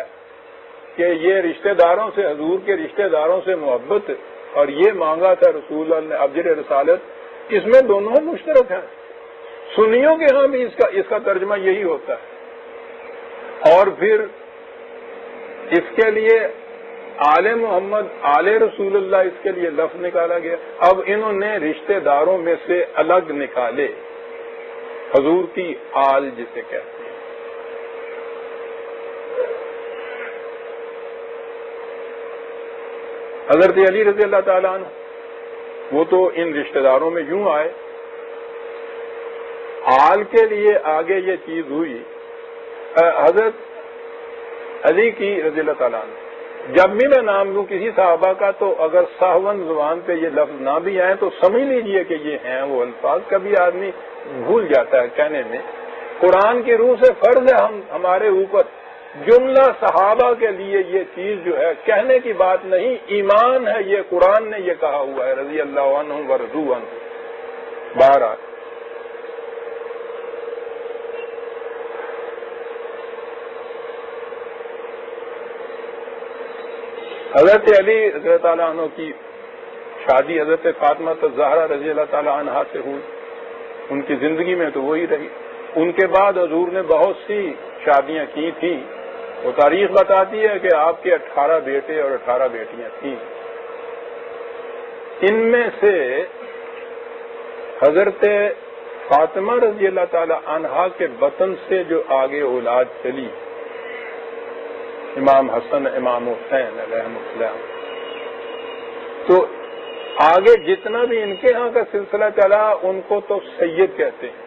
کہ یہ رشتہ داروں سے، حضور کے رشتہ داروں سے محبت اور یہ مانگا تھا رسول اللہ نے اجر رسالت، اس میں دونوں مشترک ہیں۔ سنیوں کے ہاں بھی اس کا ترجمہ یہی ہوتا ہے، اور پھر اس کے لیے آل محمد، آل رسول اللہ، اس کے لیے لفظ نکالا گیا۔ اب انہوں نے رشتہ داروں میں سے الگ نکالے حضور کی آل جسے کہتے ہیں۔ حضرت علی رضی اللہ تعالیٰ عنہ وہ تو ان رشتہ داروں میں یوں آئے، آل کے لیے آگے یہ چیز ہوئی حضرت علی کی رضی اللہ تعالیٰ عنہ۔ جب بھی میں نام لوں کسی صحابہ کا تو اگر سہون زبان پہ یہ لفظ نہ بھی آئے تو سمجھ لیجئے کہ یہ ہیں وہ الفاظ، کبھی آدمی بھول جاتا ہے کہنے میں۔ قرآن کی روح سے فرض ہے ہمارے اوپر جملہ صحابہ کے لیے یہ چیز جو ہے کہنے کی بات نہیں، ایمان ہے، یہ قرآن نے یہ کہا ہوا ہے رضی اللہ عنہم ورضوا عنہ۔ بہرحال حضرت علی رضی اللہ تعالیٰ عنہ کی شادی حضرت فاطمہ الزہرا رضی اللہ تعالیٰ عنہا سے ہوئی، ان کی زندگی میں تو وہی رہی۔ ان کے بعد حضور نے بہت سی شادیاں کی تھیں، وہ تاریخ بتاتی ہے کہ آپ کے 18 بیٹے اور 18 بیٹیاں تھیں۔ ان میں سے حضرت فاطمہ رضی اللہ تعالیٰ عنہا کے بطن سے جو آگے اولاد چلی، امام حسن، امام حسین علیہم السلام، تو آگے جتنا بھی ان کے ہاں کا سلسلہ چلا ان کو تو سید کہتے ہیں،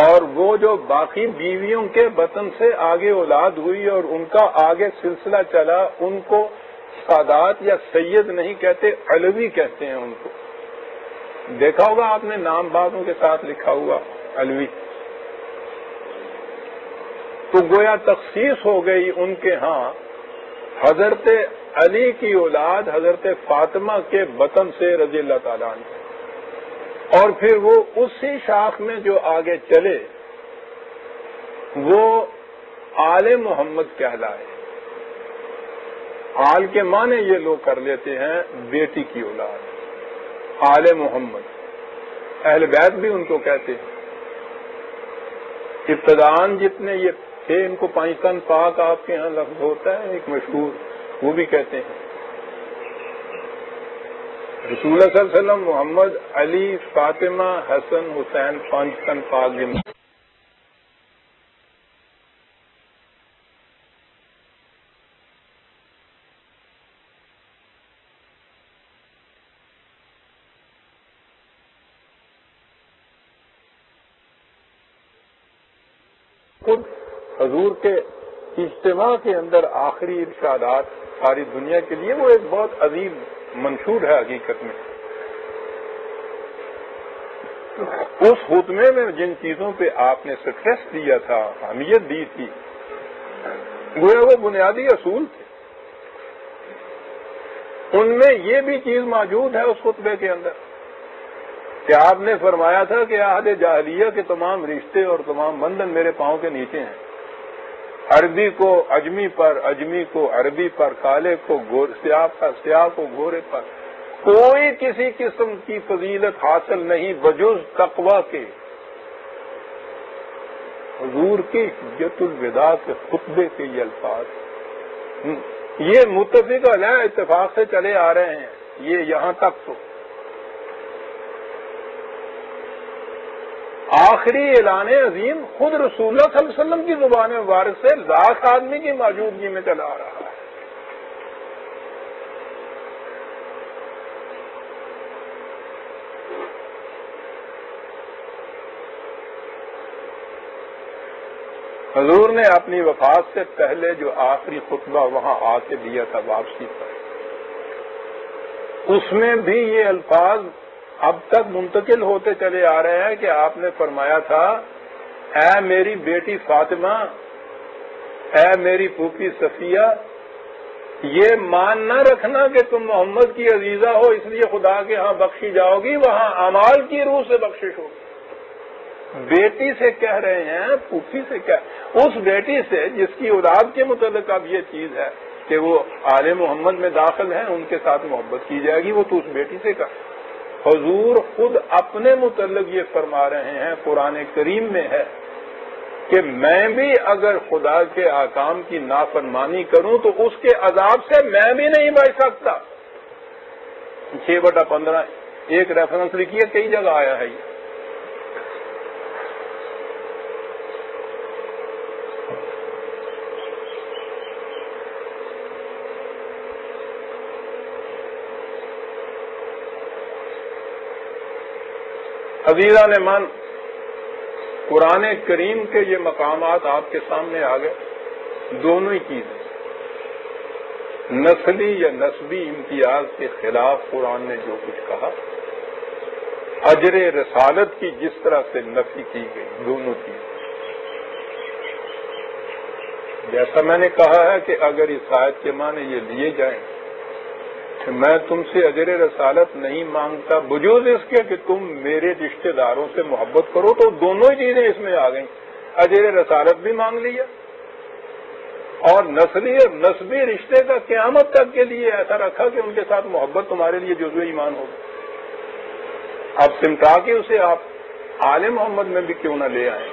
اور وہ جو باقی بیویوں کے بطن سے آگے اولاد ہوئی اور ان کا آگے سلسلہ چلا ان کو سادات یا سید نہیں کہتے، علوی کہتے ہیں ان کو۔ دیکھا ہوگا آپ نے نام بعضوں کے ساتھ لکھا ہوا علوی۔ تو گویا تخصیص ہو گئی ان کے ہاں حضرت علی کی اولاد حضرت فاطمہ کے بطن سے رضی اللہ تعالیٰ عنہ، اور پھر وہ اسی شاخ میں جو آگے چلے وہ آل محمد کہلائے۔ آل کے معنی یہ لوگ کر لیتے ہیں بیٹی کی اولاد، آل محمد، اہل بیت بھی ان کو کہتے ہیں۔ ابتدان جتنے یہ تھے ان کو پانچتن پاک آپ کے ہاں لفظ ہوتا ہے ایک مشہور، وہ بھی کہتے ہیں۔ رسول اللہ صلی اللہ علیہ وسلم محمد، علی، فاطمہ، حسن، حسین، پانچتن پاک جن خود حضور کے اجتماع کے اندر آخری ارشادات ساری دنیا کے لیے وہ ایک بہت عظیم منشور ہے حقیقت میں. اس خطبے میں جن چیزوں پہ آپ نے سٹریس دیا تھا، اہمیت دی تھی، گویا وہ بنیادی اصول تھے. ان میں یہ بھی چیز موجود ہے اس خطبے کے اندر کہ آپ نے فرمایا تھا کہ عہد جاہلیہ کے تمام رشتے اور تمام بندھن میرے پاؤں کے نیچے ہیں. عربی کو اجمی پر، اجمی کو عربی پر، کالے کو سیاہ پر، سیاہ کو گورے پر. کوئی کسی قسم کی فضیلت حاصل نہیں بجز تقوی کے. حضور کی حجت الوداع کے خطبے کے یہ الفاظ یہ متفق علیہ اتفاق سے چلے آ رہے ہیں. یہ یہاں تک تو آخری اعلان عظیم خود رسول اللہ صلی اللہ علیہ وسلم کی زبان مبارک سے لاکھ آدمی کی موجودگی میں چلا آ رہا ہے. حضور نے اپنی وفات سے پہلے جو آخری خطبہ وہاں آ کے دیا تھا واپسی پر، اس میں بھی یہ الفاظ اب تک منتقل ہوتے چلے آ رہے ہیں کہ آپ نے فرمایا تھا، اے میری بیٹی فاطمہ، اے میری پھوپھی صفیہ، یہ مان نہ رکھنا کہ تم محمد کی عزیزہ ہو اس لیے خدا کے ہاں بخشی جاؤ گی، وہاں اعمال کی روح سے بخشش ہوگی. بیٹی سے کہہ رہے ہیں، پھوپھی سے اس بیٹی سے جس کی اولاد کے متعلق اب یہ چیز ہے کہ وہ آل محمد میں داخل ہیں، ان کے ساتھ محبت کی جائے گی، وہ تو اس بیٹی سے کہا. حضور خود اپنے متعلق یہ فرما رہے ہیں، قرآن کریم میں ہے کہ میں بھی اگر خدا کے احکام کی نافرمانی کروں تو اس کے عذاب سے میں بھی نہیں بچ سکتا. 6/15 ایک ریفرنس لکھیے، کئی جگہ آیا ہے یہ. عزیزان من، قرآن کریم کے یہ مقامات آپ کے سامنے آ گئے. دونوں ہی چیزیں نسلی یا نسبی امتیاز کے خلاف قرآن نے جو کچھ کہا، اجر رسالت کی جس طرح سے نفی کی گئی، دونوں چیزیں. جیسا میں نے کہا ہے کہ اگر اس آیت کے معنی یہ لیے جائیں کہ میں تم سے اجر رسالت نہیں مانگتا بجوز اس کے کہ تم میرے رشتہ داروں سے محبت کرو، تو دونوں ہی چیزیں اس میں آ گئیں. اجر رسالت بھی مانگ لیا اور نسلی اور نسبی رشتے کا قیامت تک کے لیے ایسا رکھا کہ ان کے ساتھ محبت تمہارے لیے جزو ایمان ہوگی. اب سمٹا کے اسے آپ آل محمد میں بھی کیوں نہ لے آئیں.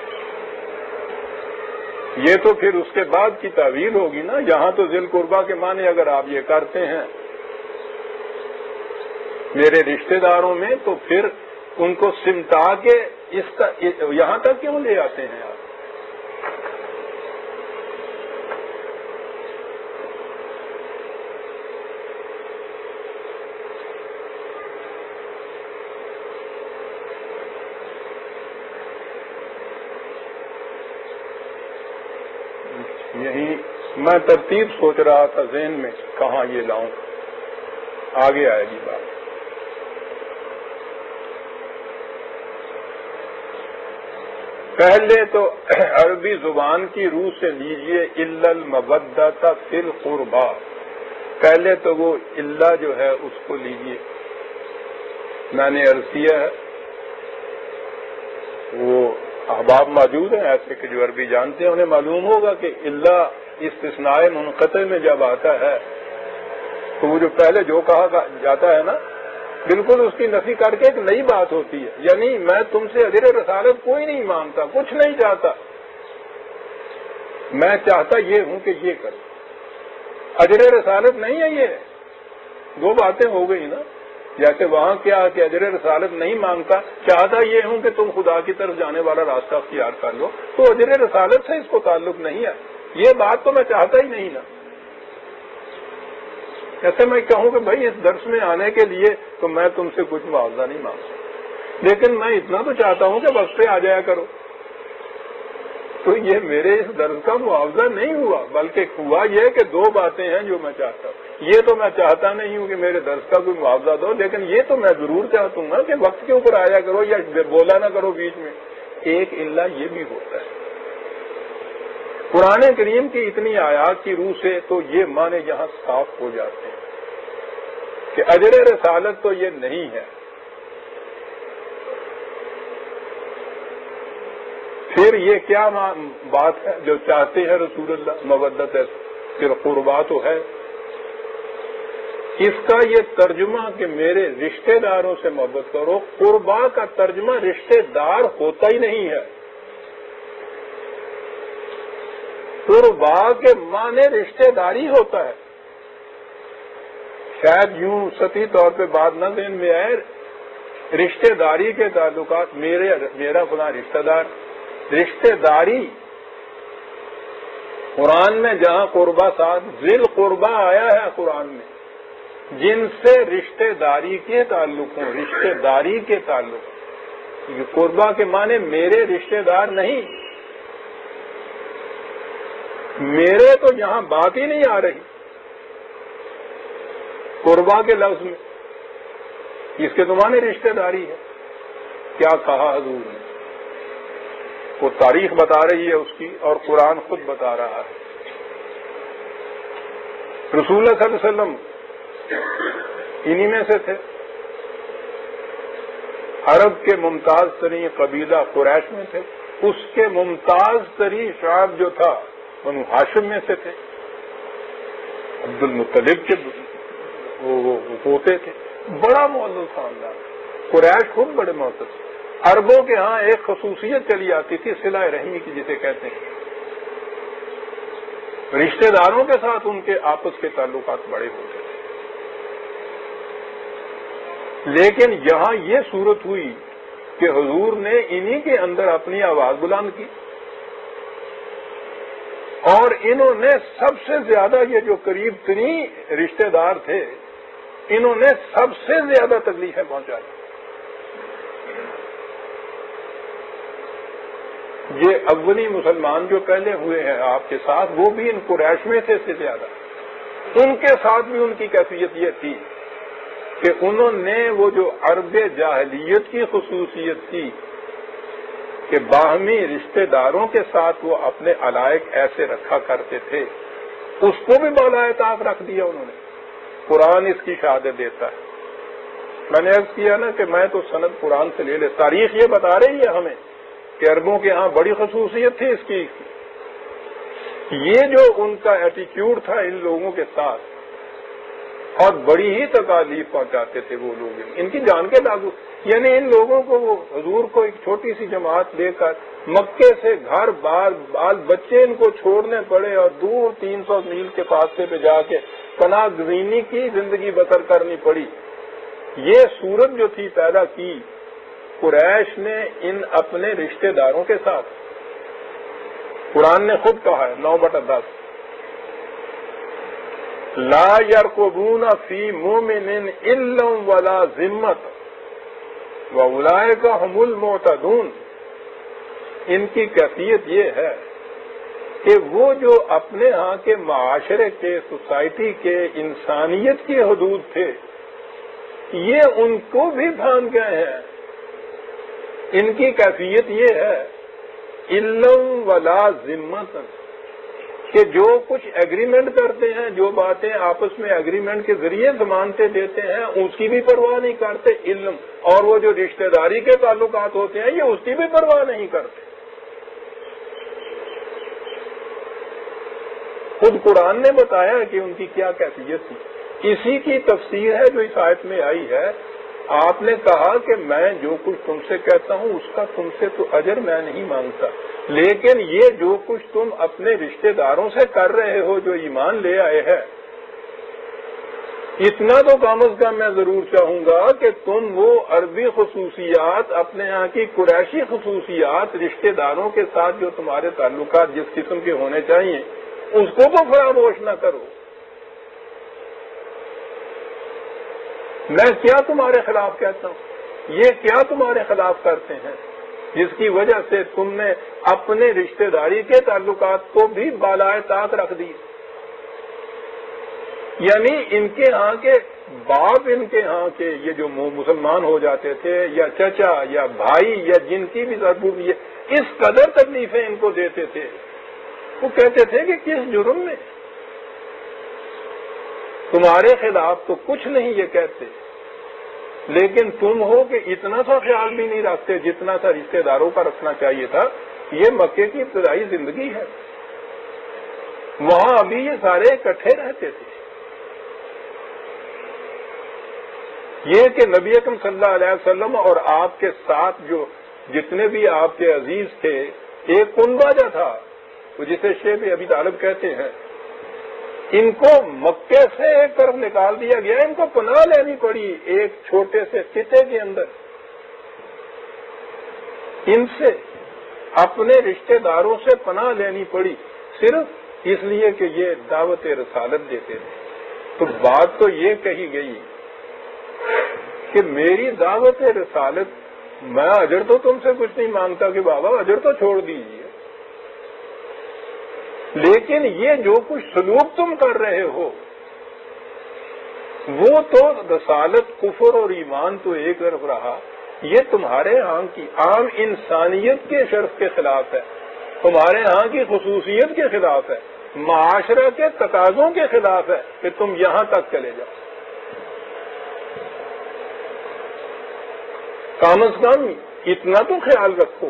یہ تو پھر اس کے بعد کی تعویل ہوگی نا. یہاں تو ذی القربیٰ کے معنی اگر آپ یہ کرتے ہیں میرے رشتہ داروں میں، تو پھر ان کو سمٹا کے اس کا یہاں تک کیوں لے آتے ہیں آپ؟ یہی میں ترتیب سوچ رہا تھا ذہن میں کہاں یہ لاؤں، آگے آئے گی بات. پہلے تو عربی زبان کی روح سے لیجئے الا المودۃ فی القربى. پہلے تو وہ الا جو ہے اس کو لیجئے. میں نے عرض کیا ہے وہ احباب موجود ہیں ایسے کہ جو عربی جانتے ہیں، انہیں معلوم ہوگا کہ الا استثناء منقطع میں جب آتا ہے تو وہ جو پہلے جو کہا جاتا ہے نا، بالکل اس کی نفی کر کے ایک نئی بات ہوتی ہے. یعنی میں تم سے اجر رسالت کوئی نہیں مانگتا، کچھ نہیں چاہتا، میں چاہتا یہ ہوں کہ یہ کرو. اجر رسالت نہیں ہے، یہ دو باتیں ہو گئی نا. جیسے وہاں کیا کہ اجر رسالت نہیں مانگتا، چاہتا یہ ہوں کہ تم خدا کی طرف جانے والا راستہ اختیار کر لو، تو اجر رسالت سے اس کو تعلق نہیں ہے. یہ بات تو میں چاہتا ہی نہیں نا. ایسے میں کہوں کہ بھائی اس درس میں آنے کے لیے تو میں تم سے کچھ معاوضہ نہیں مانگتا، لیکن میں اتنا تو چاہتا ہوں کہ وقت پہ آ جایا کرو. تو یہ میرے اس درس کا معاوضہ نہیں ہوا، بلکہ ہوا یہ کہ دو باتیں ہیں جو میں چاہتا ہوں۔ یہ تو میں چاہتا نہیں ہوں کہ میرے درس کا کوئی معاوضہ دو، لیکن یہ تو میں ضرور چاہتا ہوں کہ وقت کے اوپر آیا کرو یا بولا نہ کرو بیچ میں۔ ایک علہ یہ بھی ہوتا ہے قرآن کریم کی اتنی آیات کی روح سے، تو یہ معنی یہاں صاف ہو جاتے ہیں کہ اجر رسالت تو یہ نہیں ہے۔ پھر یہ کیا بات ہے جو چاہتے ہیں رسول اللہ؟ مودت ہے، پھر قربا تو ہے۔ اس کا یہ ترجمہ کہ میرے رشتہ داروں سے محبت کرو، قربا کا ترجمہ رشتہ دار ہوتا ہی نہیں ہے۔ قربا کے معنی رشتہ داری ہوتا ہے۔ شاید یوں سطحی طور پہ بات نہ ذہن میں آئے، رشتہ داری کے تعلقات، میرا فلاں رشتہ دار، رشتہ داری قرآن میں جہاں قربا ساتھ ذل قربا آیا ہے قرآن میں، جن سے رشتہ داری کے تعلق ہوں، رشتہ داری کے تعلق، یہ قربا کے معنی میرے رشتہ دار نہیں، میرے تو یہاں بات ہی نہیں آ رہی قربا کے لفظ میں، اس کے تو معنی رشتہ داری ہے۔ کیا کہا حضور نے؟ وہ تاریخ بتا رہی ہے اس کی، اور قرآن خود بتا رہا ہے۔ رسول اللہ صلی اللہ علیہ وسلم انہی میں سے تھے۔ عرب کے ممتاز ترین قبیلہ قریش میں تھے، اس کے ممتاز ترین شعب جو تھا بنو ہاشم میں سے تھے، عبد المطلب کے وہ پوتے تھے، بڑا معزز خاندان۔ قریش خود بڑے معزز۔ عربوں کے ہاں ایک خصوصیت چلی آتی تھی صلہ رحمی کی، جسے کہتے ہیں، رشتہ داروں کے ساتھ ان کے آپس کے تعلقات بڑے ہوتے تھے۔ لیکن یہاں یہ صورت ہوئی کہ حضور نے انہی کے اندر اپنی آواز بلند کی، اور انہوں نے سب سے زیادہ، یہ جو قریب ترین رشتہ دار تھے، انہوں نے سب سے زیادہ تکلیفیں پہنچائی۔ یہ اولی مسلمان جو پہلے ہوئے ہیں آپ کے ساتھ، وہ بھی ان قریش میں تھے سے زیادہ، ان کے ساتھ بھی ان کی کیفیت یہ تھی کہ انہوں نے وہ جو عرب جاہلیت کی خصوصیت تھی کہ باہمی رشتہ داروں کے ساتھ وہ اپنے علائق ایسے رکھا کرتے تھے، اس کو بھی بالائے طاق رکھ دیا انہوں نے۔ قرآن اس کی شہادت دیتا ہے۔ میں نے عرض کیا نا کہ میں تو سند قرآن سے لے لے، تاریخ یہ بتا رہی ہے ہمیں کہ عربوں کے ہاں بڑی خصوصیت تھی اس کی۔ یہ جو ان کا ایٹیٹیوڈ تھا ان لوگوں کے ساتھ، اور بڑی ہی تکالیف پہنچاتے تھے وہ لوگ ان کی جان کے لاگو، یعنی ان لوگوں کو وہ حضور کو ایک چھوٹی سی جماعت لے کر مکے سے گھر بال بچے ان کو چھوڑنے پڑے، اور دور 300 میل کے فاصلے پہ جا کے پناہ گزینی کی زندگی بسر کرنی پڑی۔ یہ صورت جو تھی پیدا کی قریش نے ان اپنے رشتہ داروں کے ساتھ۔ قرآن نے خود کہا ہے 9/10، لا یرقبون فی مومن الا ولا ذمۃ واولئک هم المعتدون۔ ان کی کیفیت یہ ہے کہ وہ جو اپنے ہاں کے معاشرے کے، سوسائٹی کے، انسانیت کی حدود تھے، یہ ان کو بھی بھان گئے ہیں۔ ان کی کیفیت یہ ہے علم ولا ذمت، کہ جو کچھ ایگریمنٹ کرتے ہیں، جو باتیں آپس میں ایگریمنٹ کے ذریعے ضمانتیں دیتے ہیں، اس کی بھی پرواہ نہیں کرتے علم، اور وہ جو رشتہ داری کے تعلقات ہوتے ہیں یہ اس کی بھی پرواہ نہیں کرتے۔ خود قرآن نے بتایا کہ ان کی کیا کیفیت تھی۔ اسی کی تفسیر ہے جو اس آیت میں آئی ہے۔ آپ نے کہا کہ میں جو کچھ تم سے کہتا ہوں اس کا تم سے تو اجر میں نہیں مانگتا، لیکن یہ جو کچھ تم اپنے رشتہ داروں سے کر رہے ہو جو ایمان لے آئے ہیں، اتنا تو کم از کم میں ضرور چاہوں گا کہ تم وہ عربی خصوصیات، اپنے یہاں کی قریشی خصوصیات، رشتہ داروں کے ساتھ جو تمہارے تعلقات جس قسم کے ہونے چاہیے، اس کو تو فراموش نہ کرو۔ میں کیا تمہارے خلاف کہتا ہوں؟ یہ کیا تمہارے خلاف کرتے ہیں؟ جس کی وجہ سے تم نے اپنے رشتہ داری کے تعلقات کو بھی بالائے طاق رکھ دی. یعنی ان کے ہاں کے باپ، ان کے ہاں کے یہ جو مسلمان ہو جاتے تھے، یا چچا یا بھائی یا جن کی بھی ضرورت ہے، اس قدر تکلیفیں ان کو دیتے تھے. وہ کہتے تھے کہ کس جرم میں، تمہارے خلاف تو کچھ نہیں یہ کہتے، لیکن تم ہو کہ اتنا سا خیال بھی نہیں رکھتے جتنا سا رشتہ داروں کا رکھنا چاہیے تھا. یہ مکے کی ابتدائی زندگی ہے، وہاں ابھی یہ سارے اکٹھے رہتے تھے. یہ کہ نبی اکرم صلی اللہ علیہ وسلم اور آپ کے ساتھ جو جتنے بھی آپ کے عزیز تھے، ایک کنباجہ تھا جسے شیخ ابی طالب کہتے ہیں، ان کو مکے سے ایک طرف نکال دیا گیا، ان کو پناہ لینی پڑی ایک چھوٹے سے خطے کے اندر. ان سے اپنے رشتہ داروں سے پناہ لینی پڑی صرف اس لیے کہ یہ دعوت رسالت دیتے تھے. تو بات تو یہ کہی گئی کہ میری دعوت رسالت، میں اجر تو تم سے کچھ نہیں مانگتا کہ بابا اجر تو چھوڑ دیجیے، لیکن یہ جو کچھ سلوک تم کر رہے ہو وہ تو رسالت، کفر اور ایمان تو ایک طرف رہا، یہ تمہارے ہاں کی عام انسانیت کے شرف کے خلاف ہے، تمہارے ہاں کی خصوصیت کے خلاف ہے، معاشرہ کے تقاضوں کے خلاف ہے کہ تم یہاں تک چلے جاؤ. کم از کم اتنا تو خیال رکھو.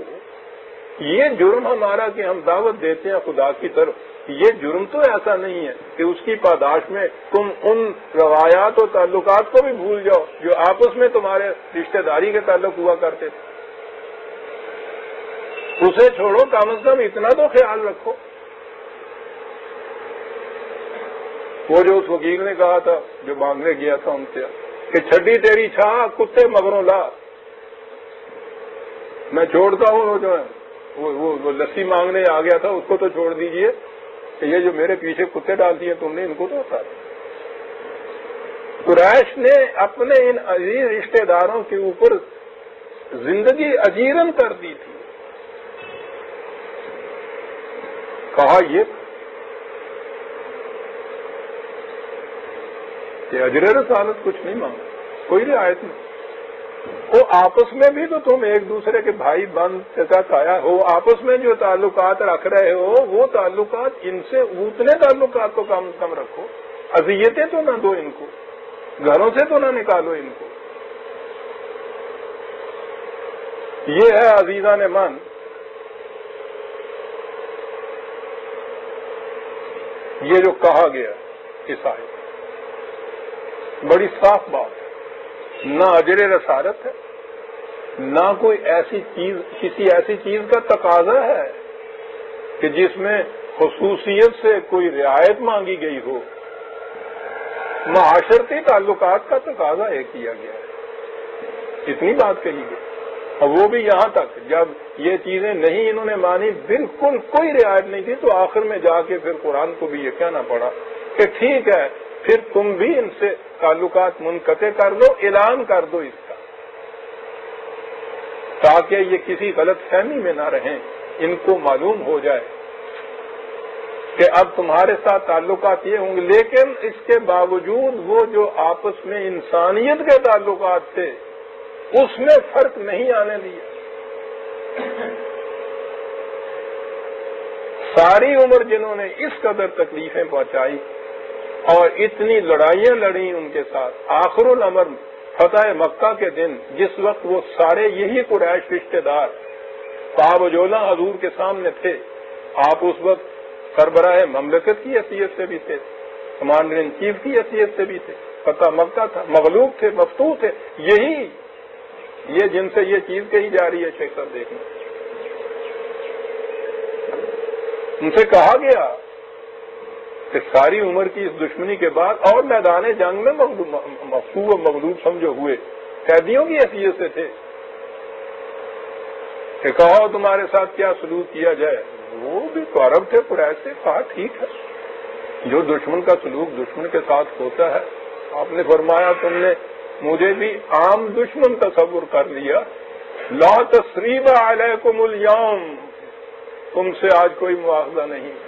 یہ جرم ہمارا کہ ہم دعوت دیتے ہیں خدا کی طرف، یہ جرم تو ایسا نہیں ہے کہ اس کی پاداش میں تم ان روایات و تعلقات کو بھی بھول جاؤ جو آپس میں تمہارے رشتہ داری کے تعلق ہوا کرتے تھے. اسے چھوڑو، کم از کم اتنا تو خیال رکھو. وہ جو اس وکیل نے کہا تھا جو مانگنے گیا تھا ان سے کہ چھڈی تیری چھا کتے مگروں لا، میں چھوڑتا ہوں. وہ جو ہے وہ لسی مانگنے آ گیا تھا، اس کو تو چھوڑ دیجئے، کہ یہ جو میرے پیچھے کتے ڈالتی ہیں تم نے، ان کو تو اتار. قریش نے اپنے ان عزیز رشتہ داروں کے اوپر زندگی اجیرن کر دی تھی. کہا یہ کہ اجر رسالت کچھ نہیں مانگا، کوئی رعایت نہیں. وہ آپس میں بھی تو تم ایک دوسرے کے بھائی بند چچا تایا ہو، آپس میں جو تعلقات رکھ رہے ہو وہ تعلقات ان سے اتنے تعلقات کو کم کم رکھو. اذیتیں تو نہ دو ان کو، گھروں سے تو نہ نکالو ان کو. یہ ہے عزیزان من یہ جو کہا گیا اس آیت، بڑی صاف بات ہے. نہ اجر رسالت ہے، نہ کوئی ایسی چیز، کسی ایسی چیز کا تقاضا ہے کہ جس میں خصوصیت سے کوئی رعایت مانگی گئی ہو. معاشرتی تعلقات کا تقاضا ہے کیا گیا ہے، اتنی بات کہی گئی. اور وہ بھی یہاں تک جب یہ چیزیں نہیں انہوں نے مانی، بالکل کوئی رعایت نہیں تھی، تو آخر میں جا کے پھر قرآن کو بھی یہ کہنا پڑا کہ ٹھیک ہے پھر تم بھی ان سے تعلقات منقطع کر دو، اعلان کر دو اس کا، تاکہ یہ کسی غلط فہمی میں نہ رہیں. ان کو معلوم ہو جائے کہ اب تمہارے ساتھ تعلقات یہ ہوں گے، لیکن اس کے باوجود وہ جو آپس میں انسانیت کے تعلقات تھے اس میں فرق نہیں آنے دیا. ساری عمر جنہوں نے اس قدر تکلیفیں پہنچائی اور اتنی لڑائیاں لڑیں ان کے ساتھ، آخر الامر فتح مکہ کے دن جس وقت وہ سارے یہی قریش رشتہ دار پابجولہ حضور کے سامنے تھے، آپ اس وقت سربراہ مملکت کی حیثیت سے بھی تھے، کمانڈر ان چیف کی حیثیت سے بھی تھے، فتح مکہ تھا، مغلوب تھے، مفتوح تھے. یہی یہ جن سے یہ چیز کہی جا رہی ہے شیخ صاحب دیکھنا، ان سے کہا گیا کہ ساری عمر کی اس دشمنی کے بعد اور میدان جنگ میں مفتوح و مغلوب سمجھو ہوئے، قیدیوں کی حیثیت سے تھے، کہ کہو تمہارے ساتھ کیا سلوک کیا جائے. وہ بھی تو عرب تھے، قریش سے، کہا ٹھیک ہے جو دشمن کا سلوک دشمن کے ساتھ ہوتا ہے. آپ نے فرمایا تم نے مجھے بھی عام دشمن تصور کر لیا، لا تثریب علیکم الیوم، تم سے آج کوئی مواخذہ نہیں ہے۔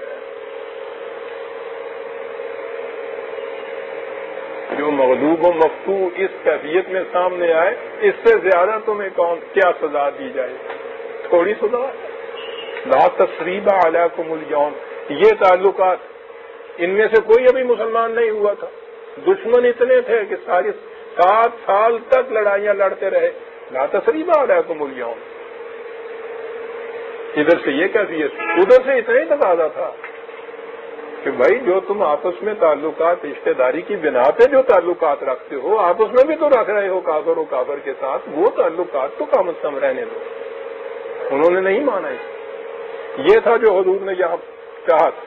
جو مغلوب و مفتوح اس کیفیت میں سامنے آئے، اس سے زیادہ تمہیں کیا سزا دی جائے؟ تھوڑی سزا۔ لا تثریب علیکم الیوم، یہ تعلقات ان میں سے کوئی ابھی مسلمان نہیں ہوا تھا، دشمن اتنے تھے کہ سارے 7 سال تک لڑائیاں لڑتے رہے۔ لا تثریب علیکم الیوم، ادھر سے یہ کیفیت، ادھر سے اتنا ہی تقاضا تھا کہ بھائی جو تم آپس میں تعلقات رشتہ داری کی بنا پہ جو تعلقات رکھتے ہو، آپس میں بھی تو رکھ رہے ہو کافر و کافر کے ساتھ، وہ تعلقات تو کم از کم رہنے دو۔ انہوں نے نہیں مانا اسے۔ یہ تھا جو حضور نے یہاں کہا تھا۔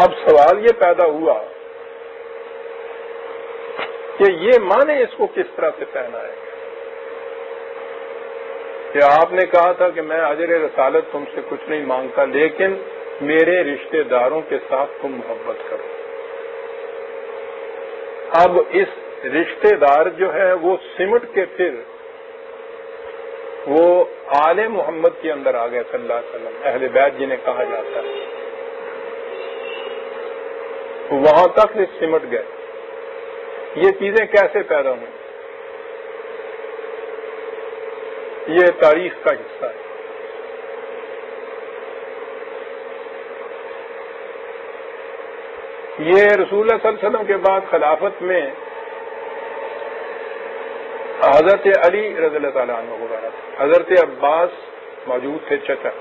اب سوال یہ پیدا ہوا کہ یہ معنی اس کو کس طرح سے پہنائے گا؟ کہ آپ نے کہا تھا کہ میں اجر رسالت تم سے کچھ نہیں مانگتا، لیکن میرے رشتہ داروں کے ساتھ تم محبت کرو۔ اب اس رشتہ دار جو ہے وہ سمٹ کے پھر وہ آل محمد کے اندر آ گئے صلی اللہ علیہ وسلم، اہل بیت جنہیں کہا جاتا ہے، وہاں تک سمٹ گئے۔ یہ چیزیں کیسے پیدا ہوئی؟ یہ تاریخ کا حصہ ہے۔ یہ رسول اللہ صلی اللہ علیہ وسلم کے بعد خلافت میں حضرت علی رضی اللہ تعالیٰ عنہ وغیرہ، حضرت عباس موجود تھے چچا۔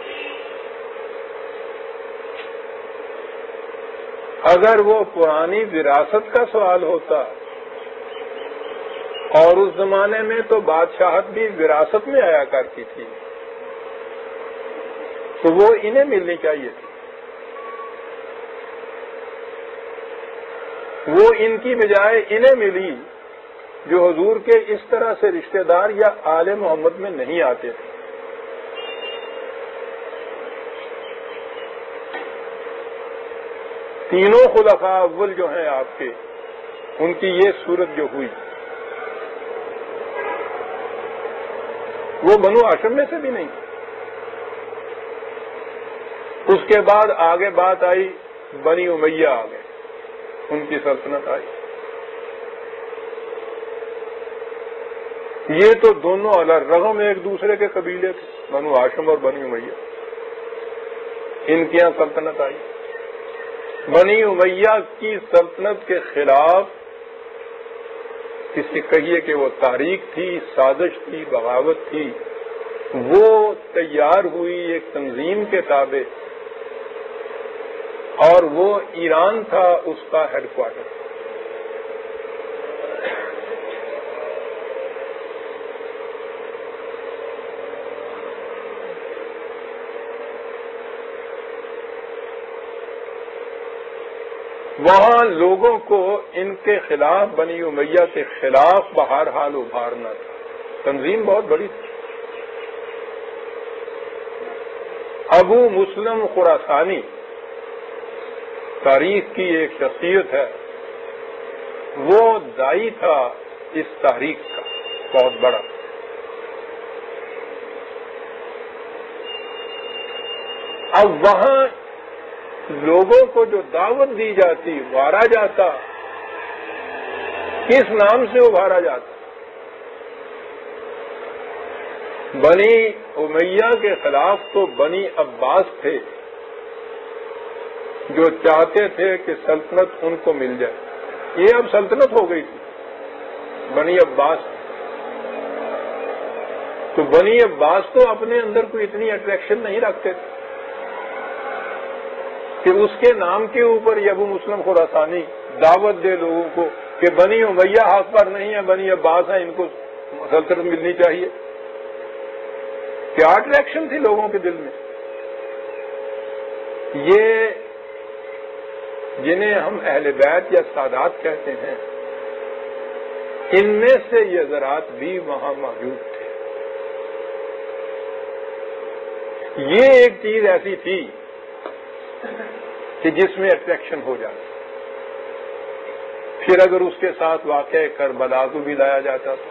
اگر وہ پرانی وراثت کا سوال ہوتا، اور اس زمانے میں تو بادشاہت بھی وراثت میں آیا کرتی تھی، تو وہ انہیں ملنی چاہیے تھی، وہ ان کی بجائے انہیں ملی جو حضور کے اس طرح سے رشتہ دار یا آل محمد میں نہیں آتے تھے۔ تینوں خلفاء اول جو ہیں آپ کے، ان کی یہ صورت جو ہوئی، وہ بنو ہاشم میں سے بھی نہیں۔ اس کے بعد آگے بات آئی، بنی امیہ آ گئے، ان کی سلطنت آئی۔ یہ تو دونوں علی رغم ایک دوسرے کے قبیلے تھے، بنو ہاشم اور بنی امیہ، ان کی یہاں سلطنت آئی۔ بنی امیہ کی سلطنت کے خلاف کسی کہیے کہ وہ تحریک تھی، سازش تھی، بغاوت تھی، وہ تیار ہوئی ایک تنظیم کے تابع، اور وہ ایران تھا اس کا ہیڈ کوارٹر۔ وہاں لوگوں کو ان کے خلاف، بنی امیہ کے خلاف بہرحال ابھارنا تھا۔ تنظیم بہت بڑی تھی۔ ابو مسلم خراسانی تاریخ کی ایک شخصیت ہے، وہ دائی تھا اس تحریک کا بہت بڑا۔ اب وہاں لوگوں کو جو دعوت دی جاتی، ابھارا جاتا، کس نام سے ابھارا جاتا؟ بنی امیہ کے خلاف تو بنی عباس تھے جو چاہتے تھے کہ سلطنت ان کو مل جائے۔ یہ اب سلطنت ہو گئی تھی بنی عباس، تو بنی عباس تو اپنے اندر کوئی اتنی اٹریکشن نہیں رکھتے تھے کہ اس کے نام کے اوپر یہ ابو مسلم خراسانی دعوت دے لوگوں کو کہ بنی امیہ حق پر نہیں ہے، بنی عباس ہیں، ان کو سلطنت ملنی چاہیے۔ کیا اٹریکشن تھی لوگوں کے دل میں؟ یہ جنہیں ہم اہل بیت یا سادات کہتے ہیں، ان میں سے یہ ذرات بھی وہاں موجود تھے۔ یہ ایک چیز ایسی تھی کہ جس میں اٹریکشن ہو جاتی، پھر اگر اس کے ساتھ واقع کربلا کو بھی لایا جاتا تھا،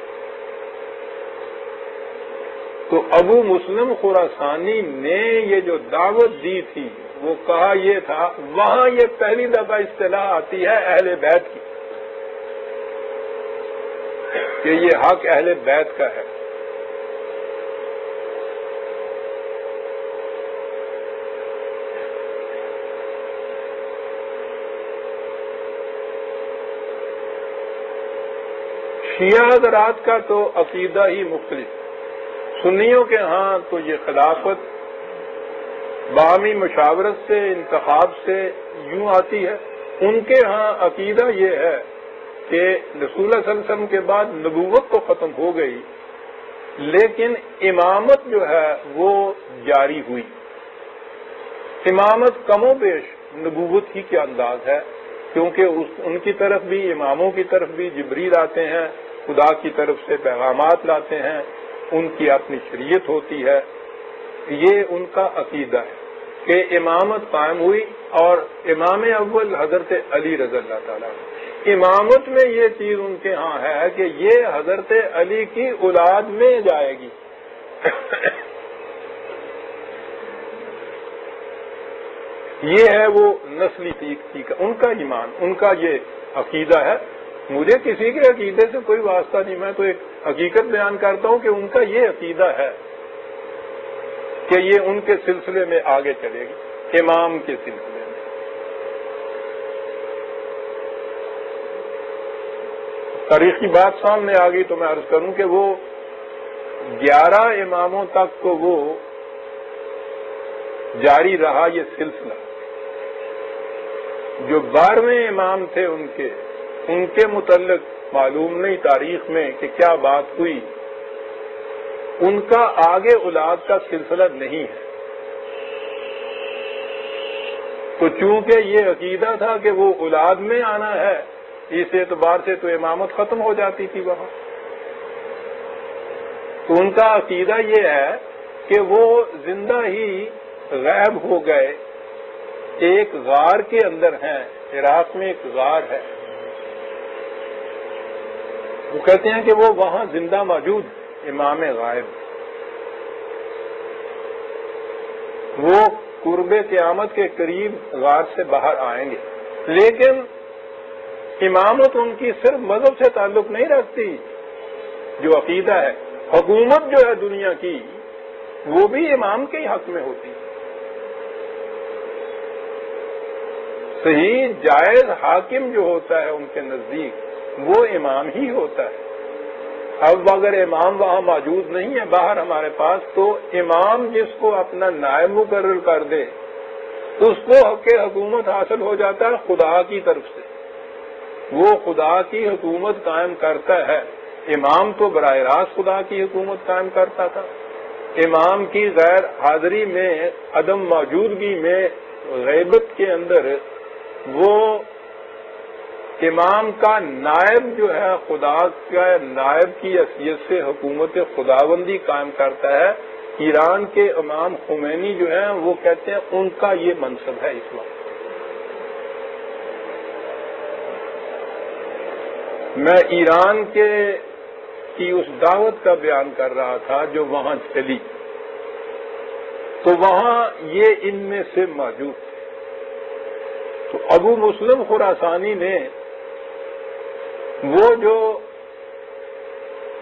تو ابو مسلم خراسانی نے یہ جو دعوت دی تھی وہ کہا یہ تھا، وہاں یہ پہلی دفعہ اصطلاح آتی ہے اہل بیت کی کہ یہ حق اہل بیت کا ہے۔ شیعہ حضرات کا تو عقیدہ ہی مختلف، سنیوں کے ہاں تو یہ خلافت باہمی مشاورت سے، انتخاب سے یوں آتی ہے، ان کے ہاں عقیدہ یہ ہے کہ رسول اللہ صلی اللہ علیہ وسلم کے بعد نبوت تو ختم ہو گئی لیکن امامت جو ہے وہ جاری ہوئی۔ امامت کم و بیش نبوت ہی کے انداز ہے، کیونکہ ان کی طرف بھی، اماموں کی طرف بھی جبریل آتے ہیں، خدا کی طرف سے پیغامات لاتے ہیں، ان کی اپنی شریعت ہوتی ہے۔ یہ ان کا عقیدہ ہے کہ امامت قائم ہوئی، اور امام اول حضرت علی رضی اللہ تعالیٰ عنہ، امامت میں یہ چیز ان کے ہاں ہے کہ یہ حضرت علی کی اولاد میں جائے گی۔ یہ ہے وہ نسلی طریقہ، ان کا ایمان، ان کا یہ عقیدہ ہے۔ مجھے کسی کے عقیدے سے کوئی واسطہ نہیں، میں تو ایک حقیقت بیان کرتا ہوں کہ ان کا یہ عقیدہ ہے کہ یہ ان کے سلسلے میں آگے چلے گی، امام کے سلسلے میں۔ تاریخی بات سامنے آ گئی تو میں عرض کروں کہ وہ 11 اماموں تک کو وہ جاری رہا یہ سلسلہ۔ جو 12ویں امام تھے ان کے متعلق معلوم نہیں تاریخ میں کہ کیا بات ہوئی، ان کا آگے اولاد کا سلسلہ نہیں ہے۔ تو چونکہ یہ عقیدہ تھا کہ وہ اولاد میں آنا ہے، اس اعتبار سے تو امامت ختم ہو جاتی تھی وہاں۔ تو ان کا عقیدہ یہ ہے کہ وہ زندہ ہی غائب ہو گئے، ایک غار کے اندر ہیں، عراق میں ایک غار ہے، وہ کہتے ہیں کہ وہ وہاں زندہ موجود امام غائب، وہ قرب قیامت کے قریب غار سے باہر آئیں گے۔ لیکن امامت ان کی صرف مذہب سے تعلق نہیں رکھتی، جو عقیدہ ہے، حکومت جو ہے دنیا کی وہ بھی امام کے حق میں ہوتی ہے۔ صحیح جائز حاکم جو ہوتا ہے ان کے نزدیک وہ امام ہی ہوتا ہے۔ اب اگر امام وہاں موجود نہیں ہے باہر ہمارے پاس، تو امام جس کو اپنا نائب مقرر کر دے اس کو حق حکومت حاصل ہو جاتا ہے خدا کی طرف سے، وہ خدا کی حکومت قائم کرتا ہے۔ امام تو براہ راست خدا کی حکومت قائم کرتا تھا، امام کی غیر حاضری میں، عدم موجودگی میں، غیبت کے اندر وہ امام کا نائب جو ہے خدا کا نائب کی حیثیت سے حکومت خداوندی قائم کرتا ہے۔ ایران کے امام خمینی جو ہیں وہ کہتے ہیں ان کا یہ منصب ہے اس وقت۔ میں ایران کی اس دعوت کا بیان کر رہا تھا جو وہاں چلی، تو وہاں یہ ان میں سے موجود تھے۔ تو ابو مسلم خراسانی نے وہ جو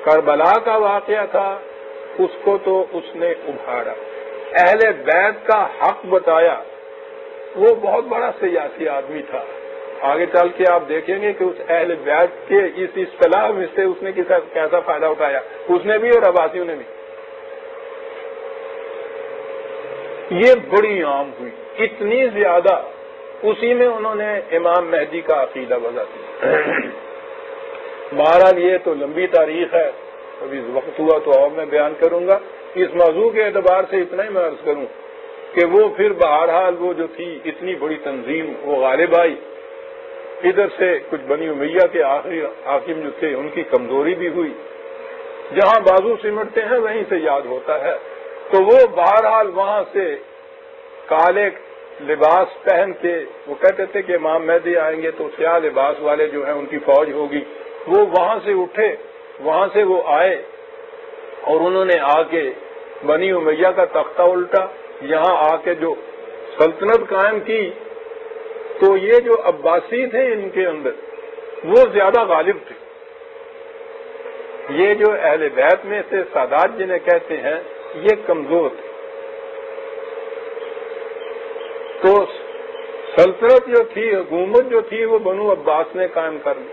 کربلا کا واقعہ تھا اس کو تو اس نے ابھارا، اہل بیت کا حق بتایا۔ وہ بہت بڑا سیاسی آدمی تھا، آگے چل کے آپ دیکھیں گے کہ اس اہل بیت کے اس اصطلاح میں سے اس نے کیسا فائدہ اٹھایا، اس نے بھی اور عباسیوں نے بھی۔ یہ بڑی عام ہوئی، اتنی زیادہ، اسی میں انہوں نے امام مہدی کا عقیدہ وضع کیا۔ بہرحال یہ تو لمبی تاریخ ہے، ابھی وقت ہوا تو اور میں بیان کروں گا۔ اس موضوع کے اعتبار سے اتنا ہی میں عرض کروں کہ وہ پھر بہرحال وہ جو تھی اتنی بڑی تنظیم وہ غالب آئی، ادھر سے کچھ بنی امیہ کے آخری حاکم جو تھے ان کی کمزوری بھی ہوئی، جہاں بازو سمٹتے ہیں وہیں سے یاد ہوتا ہے۔ تو وہ بہرحال وہاں سے کالے لباس پہن کے، وہ کہتے تھے کہ امام مہدی آئیں گے تو سیاہ لباس والے جو ہیں ان کی فوج ہوگی، وہ وہاں سے اٹھے، وہاں سے وہ آئے اور انہوں نے آ کے بنی امیہ کا تختہ الٹا، یہاں آ کے جو سلطنت قائم کی، تو یہ جو عباسی تھے ان کے اندر وہ زیادہ غالب تھے. یہ جو اہل بیت میں سے سادات جنہیں کہتے ہیں یہ کمزور تھے. تو سلطنت جو تھی، حکومت جو تھی، وہ بنو عباس نے قائم کر لی.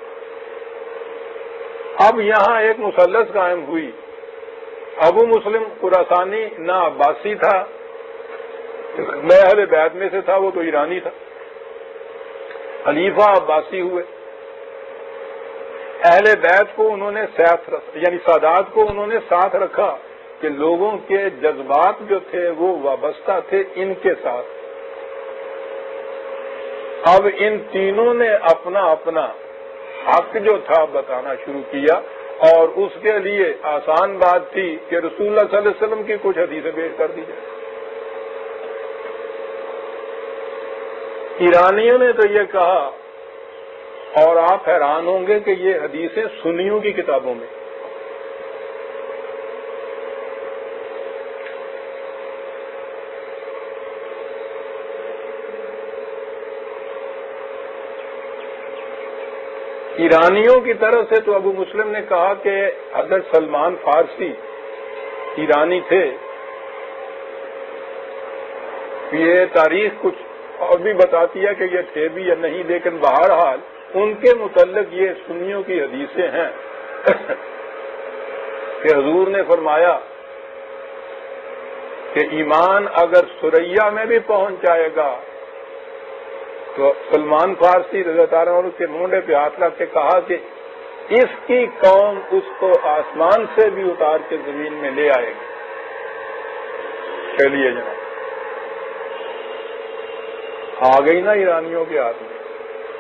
اب یہاں ایک مثلث قائم ہوئی. ابو مسلم خراسانی نہ عباسی تھا نہ اہل بیت میں سے تھا، وہ تو ایرانی تھا. خلیفہ عباسی ہوئے. اہل بیت کو انہوں نے ساتھ یعنی سادات کو انہوں نے ساتھ رکھا کہ لوگوں کے جذبات جو تھے وہ وابستہ تھے ان کے ساتھ. اب ان تینوں نے اپنا اپنا حق جو تھا بتانا شروع کیا، اور اس کے لیے آسان بات تھی کہ رسول اللہ صلی اللہ علیہ وسلم کی کچھ حدیثیں پیش کر دی جائیں. ایرانیوں نے تو یہ کہا، اور آپ حیران ہوں گے کہ یہ حدیثیں سنیوں کی کتابوں میں. ایرانیوں کی طرف سے تو ابو مسلم نے کہا کہ حضرت سلمان فارسی ایرانی تھے. یہ تاریخ کچھ اور بھی بتاتی ہے کہ یہ تھے بھی یا نہیں، لیکن بہرحال ان کے متعلق یہ سنیوں کی حدیثیں ہیں کہ حضور نے فرمایا کہ ایمان اگر سریا میں بھی پہنچ جائے گا، تو سلمان فارسی رضی اللہ عنہ کے مونڈے پہ ہاتھ رکھ کے کہا کہ اس کی قوم اس کو آسمان سے بھی اتار کے زمین میں لے آئے گی. چلیے جناب، آ گئی نا ایرانیوں کے ہاتھ میں.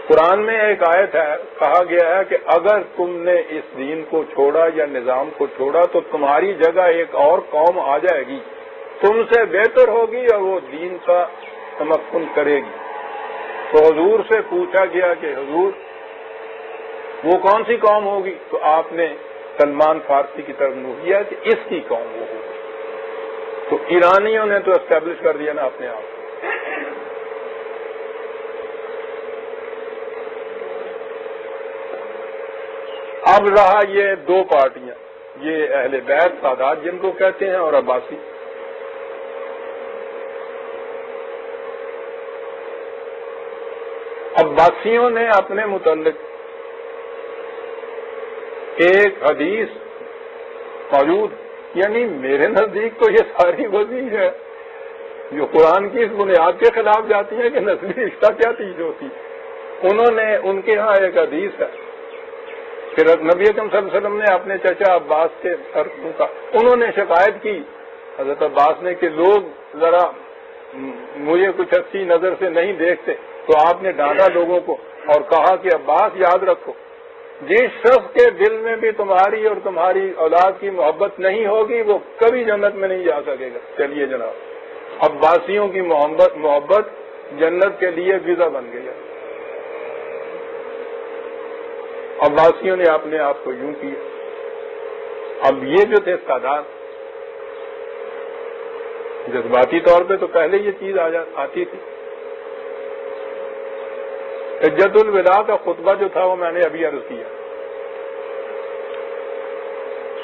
قرآن میں ایک آیت ہے، کہا گیا ہے کہ اگر تم نے اس دین کو چھوڑا یا نظام کو چھوڑا تو تمہاری جگہ ایک اور قوم آ جائے گی، تم سے بہتر ہوگی اور وہ دین کا تمکن کرے گی. تو حضور سے پوچھا گیا کہ حضور وہ کون سی قوم ہوگی؟ تو آپ نے سلمان فارسی کی طرف منہ کیا کہ اس کی قوم وہ ہوگی. تو ایرانیوں نے تو اسٹیبلش کر دیا نا اپنے آپ. اب رہا یہ دو پارٹیاں، یہ اہل بیت سادات جن کو کہتے ہیں اور عباسی. عباسیوں نے اپنے متعلق ایک حدیث موجود، یعنی میرے نزدیک تو یہ ساری وضع ہے جو قرآن کی اس بنیاد کے خلاف جاتی ہے کہ نسلی رشتہ کیا چیز ہوتی. انہوں نے ان کے ہاں ایک حدیث ہے کہ نبی اکرم صلی اللہ علیہ وسلم نے اپنے چچا عباس کے سرکوں کا، انہوں نے شکایت کی حضرت عباس نے کہ لوگ ذرا مجھے کچھ اچھی نظر سے نہیں دیکھتے. تو آپ نے ڈانٹا لوگوں کو اور کہا کہ عباس یاد رکھو، جس شخص کے دل میں بھی تمہاری اور تمہاری اولاد کی محبت نہیں ہوگی وہ کبھی جنت میں نہیں جا سکے گا. چلیے جناب، عباسیوں کی محبت جنت کے لیے ویزا بن گئی ہے. عباسیوں نے اپنے آپ کو یوں کیا. اب یہ جو تھے سادات، جذباتی طور پہ تو پہلے یہ چیز آتی تھی. حجت الوداع کا خطبہ جو تھا وہ میں نے ابھی عرض کیا.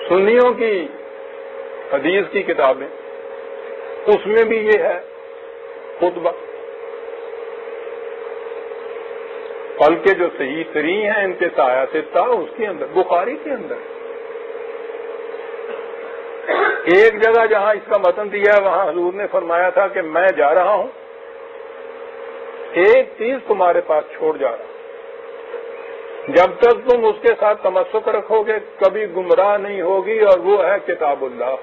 سنیوں کی حدیث کی کتابیں، اس میں بھی یہ ہے خطبہ، بلکہ جو صحیح ترین ہیں ان کے سایہ سے تھا اس کے اندر، بخاری کے اندر ایک جگہ جہاں اس کا متن دیا ہے وہاں حضور نے فرمایا تھا کہ میں جا رہا ہوں، ایک چیز تمہارے پاس چھوڑ جا رہا ہوں، جب تک تم اس کے ساتھ تمسک رکھو گے کبھی گمراہ نہیں ہوگی، اور وہ ہے کتاب اللہ.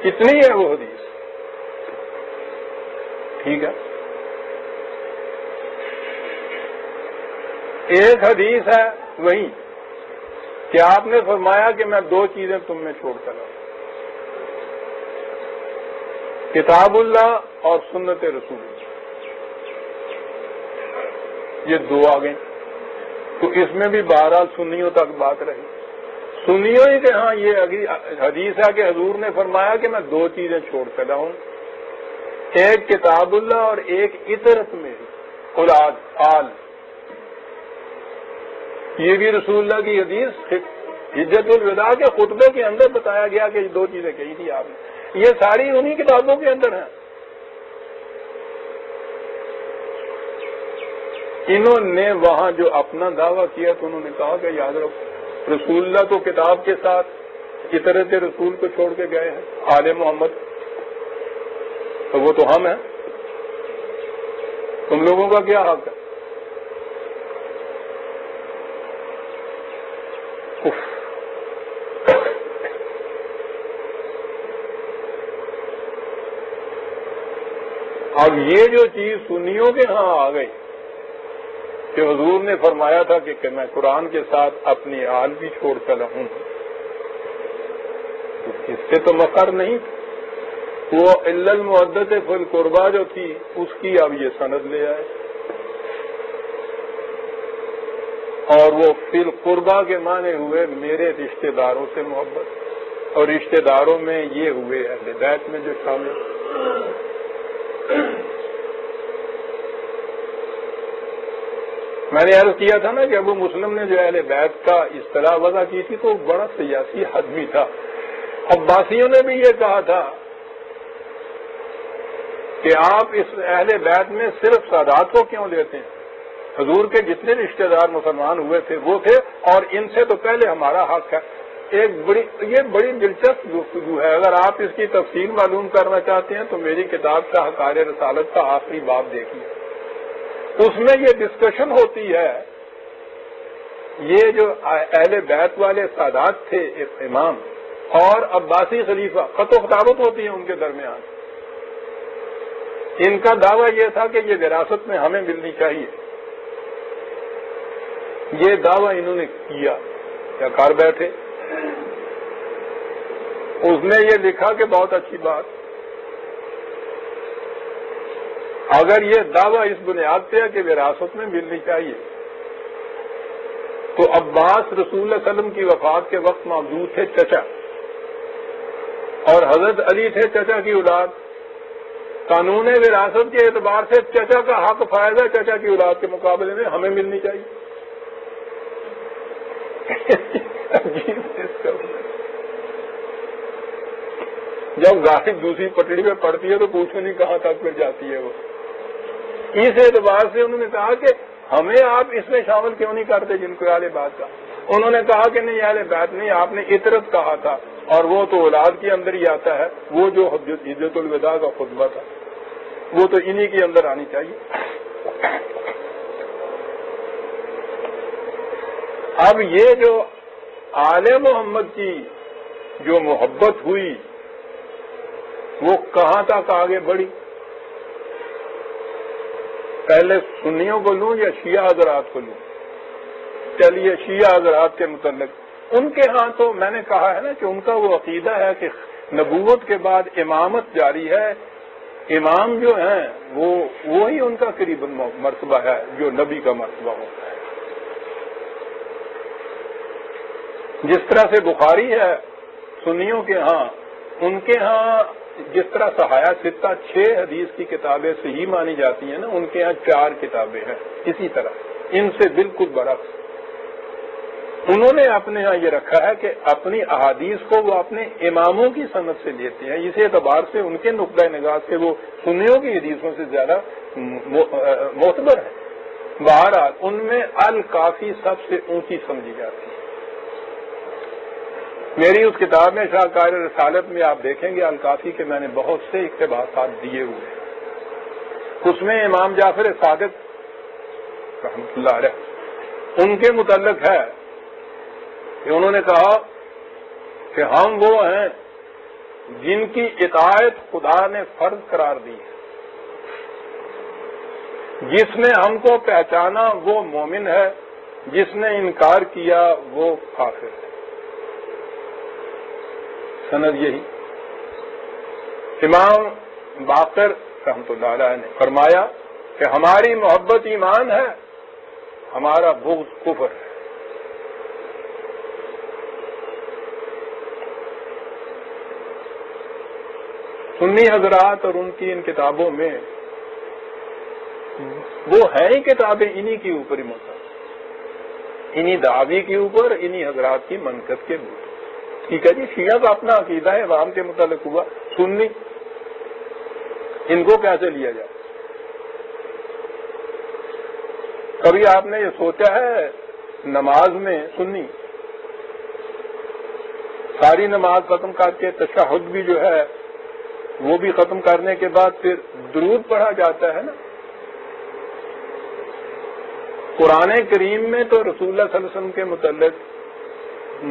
اتنی ہے وہ حدیث. ٹھیک ہے، ایک حدیث ہے وہی کہ آپ نے فرمایا کہ میں دو چیزیں تم میں چھوڑ کر آؤں، کتاب اللہ اور سنت رسول. یہ دو آ گئیں. تو اس میں بھی بہرحال سنیوں تک بات رہی. سنیوں ہی کہ ہاں یہ حدیث ہے کہ حضور نے فرمایا کہ میں دو چیزیں چھوڑ کر لاؤں، ایک کتاب اللہ اور ایک اطرت میں اولاد آل. یہ بھی رسول اللہ کی حدیث حجت الوداع کے خطبے کے اندر بتایا گیا کہ یہ دو چیزیں کہی تھی آپ نے. یہ ساری انہی کتابوں کے اندر ہیں. انہوں نے وہاں جو اپنا دعویٰ کیا تو انہوں نے کہا کہ یاد رکھو رسول اللہ تو کتاب کے ساتھ اطرت رسول کو چھوڑ کے گئے ہیں، آل محمد تو وہ تو ہم ہیں، تم لوگوں کا کیا حق ہے؟ اب یہ جو چیز سنیوں کے ہاں آ گئی کہ حضور نے فرمایا تھا کہ میں قرآن کے ساتھ اپنی آل بھی چھوڑ کر رہوں، اس سے تو مفر نہیں. وہ الا المودۃ فی القربہ جو تھی اس کی اب یہ سند لے آئے، اور وہ فی القربہ کے معنی ہوئے میرے رشتہ داروں سے محبت، اور رشتہ داروں میں یہ ہوئے اہل بیت میں جو شامل. میں نے عرض کیا تھا نا کہ ابو مسلم نے جو اہل بیت کا اصطلاح وضع کی تھی تو بڑا سیاسی آدمی تھا. عباسیوں نے بھی یہ کہا تھا کہ آپ اس اہل بیت میں صرف سادات کو کیوں لیتے ہیں؟ حضور کے جتنے رشتہ دار مسلمان ہوئے تھے وہ تھے، اور ان سے تو پہلے ہمارا حق ہے. یہ بڑی دلچسپ گفتگو ہے. اگر آپ اس کی تفصیل معلوم کرنا چاہتے ہیں تو میری کتاب کا حقائق رسالت کا آخری باب دیکھیے، اس میں یہ ڈسکشن ہوتی ہے. یہ جو اہل بیت والے سادات تھے امام اور عباسی خلیفہ، خط و خطابت ہوتی ہے ان کے درمیان. ان کا دعویٰ یہ تھا کہ یہ وراثت میں ہمیں ملنی چاہیے. یہ دعویٰ انہوں نے کیا یا کر بیٹھے. اس نے یہ لکھا کہ بہت اچھی بات، اگر یہ دعویٰ اس بنیاد پہ ہے کہ وراثت میں ملنی چاہیے تو عباس رسول اللہ صلی اللہ علیہ وسلم کی وفات کے وقت موجود تھے چچا، اور حضرت علی تھے چچا کی اولاد. قانون وراثت کے اعتبار سے چچا کا حق فائدہ چچا کی اولاد کے مقابلے میں ہمیں ملنی چاہیے. جب گاڑی دوسری پٹڑی پہ پڑتی ہے تو پوچھو نہیں کہاں تک پھر جاتی ہے وہ. اس اعتبار سے انہوں نے کہا کہ ہمیں آپ اس میں شامل کیوں نہیں کرتے جن کو اہل بیت کا. انہوں نے کہا کہ نہیں اہل بیت نہیں، آپ نے اطرت کہا تھا اور وہ تو اولاد کے اندر ہی آتا ہے. وہ جو حجت الوداع کا خطبہ تھا وہ تو انہی کے اندر آنی چاہیے. اب یہ جو آل محمد کی جو محبت ہوئی وہ کہاں تک آگے بڑھی؟ پہلے سنیوں کو لوں یا شیعہ حضرات کو لوں؟ چلیے شیعہ حضرات کے متعلق ان کے ہاں تو میں نے کہا ہے نا کہ ان کا وہ عقیدہ ہے کہ نبوت کے بعد امامت جاری ہے. امام جو ہیں وہی ان کا قریب مرتبہ ہے جو نبی کا مرتبہ ہوتا ہے. جس طرح سے بخاری ہے سنیوں کے ہاں، ان کے ہاں جس طرح صحاحہ ستہ 6 حدیث کی کتابیں صحیح مانی جاتی ہیں نا، ان کے ہاں 4 کتابیں ہیں. اسی طرح ان سے بالکل برعکس انہوں نے اپنے ہاں یہ رکھا ہے کہ اپنی احادیث کو وہ اپنے اماموں کی سند سے لیتے ہیں. اس اعتبار سے ان کے نقطۂ نگاہ سے وہ سنیوں کی حدیثوں سے زیادہ معتبر ہے. بہرحال ان میں الکافی سب سے اونچی سمجھی جاتی ہے. میری اس کتاب میں شاہکار رسالت میں آپ دیکھیں گے الکافی کے میں نے بہت سے اقتباسات دیے ہوئے ہیں. اس میں امام جعفر صادق رحمۃ اللہ علیہ ان کے متعلق ہے کہ انہوں نے کہا کہ ہم وہ ہیں جن کی اطاعت خدا نے فرض قرار دی ہے. جس نے ہم کو پہچانا وہ مومن ہے، جس نے انکار کیا وہ کافر ہے. سند یہی. امام باقر رحمۃ اللہ علیہ نے فرمایا کہ ہماری محبت ایمان ہے ہمارا بغض کفر ہے. سنی حضرات اور ان کی ان کتابوں میں وہ ہیں ہی کتابیں انہی کے اوپر ہی مطلب انہی دعوی کے اوپر انہی حضرات کی منقبت کے اوپر. ٹھیک ہے جی, شیعہ کا اپنا عقیدہ ہے, عوام کے متعلق ہوا. سنی ان کو کیسے لیا جائے؟ کبھی آپ نے یہ سوچا ہے نماز میں سنی ساری نماز ختم کر کے تشہد بھی جو ہے وہ بھی ختم کرنے کے بعد پھر درود پڑھا جاتا ہے نا؟ قرآن کریم میں تو رسول اللہ صلی اللہ علیہ وسلم کے متعلق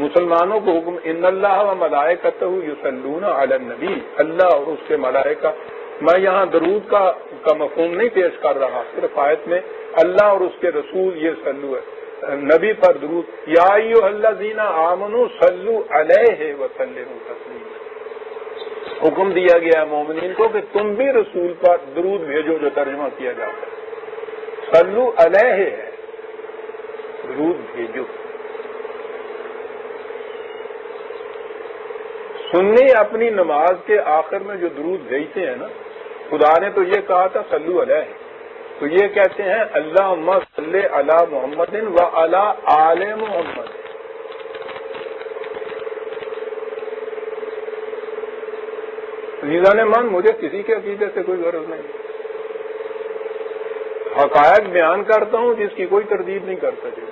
مسلمانوں کو حکم ان اللہ و ملائکتہ یصلون علی النبی, اللہ اور اس کے ملائکہ. میں یہاں درود کا مفہوم نہیں پیش کر رہا, صرف آیت میں اللہ اور اس کے رسول یہ صلو ہے نبی پر درود. یا ایھا الذین آمنوا صلوا علیہ وسلموا تسلیما, حکم دیا گیا ہے مومنین کو کہ تم بھی رسول پر درود بھیجو, جو ترجمہ کیا جاتا ہے صلو علیہ ہے, درود بھیجو. سنی اپنی نماز کے آخر میں جو درود بھیجتے ہیں نا, خدا نے تو یہ کہا تھا صلو علیہ, تو یہ کہتے ہیں اللہم صلی علی محمد و علی آل محمد. عزیزان من, مجھے کسی کے عقیدے سے کوئی غرض نہیں, حقائق بیان کرتا ہوں جس کی کوئی تردید نہیں کرتا. جی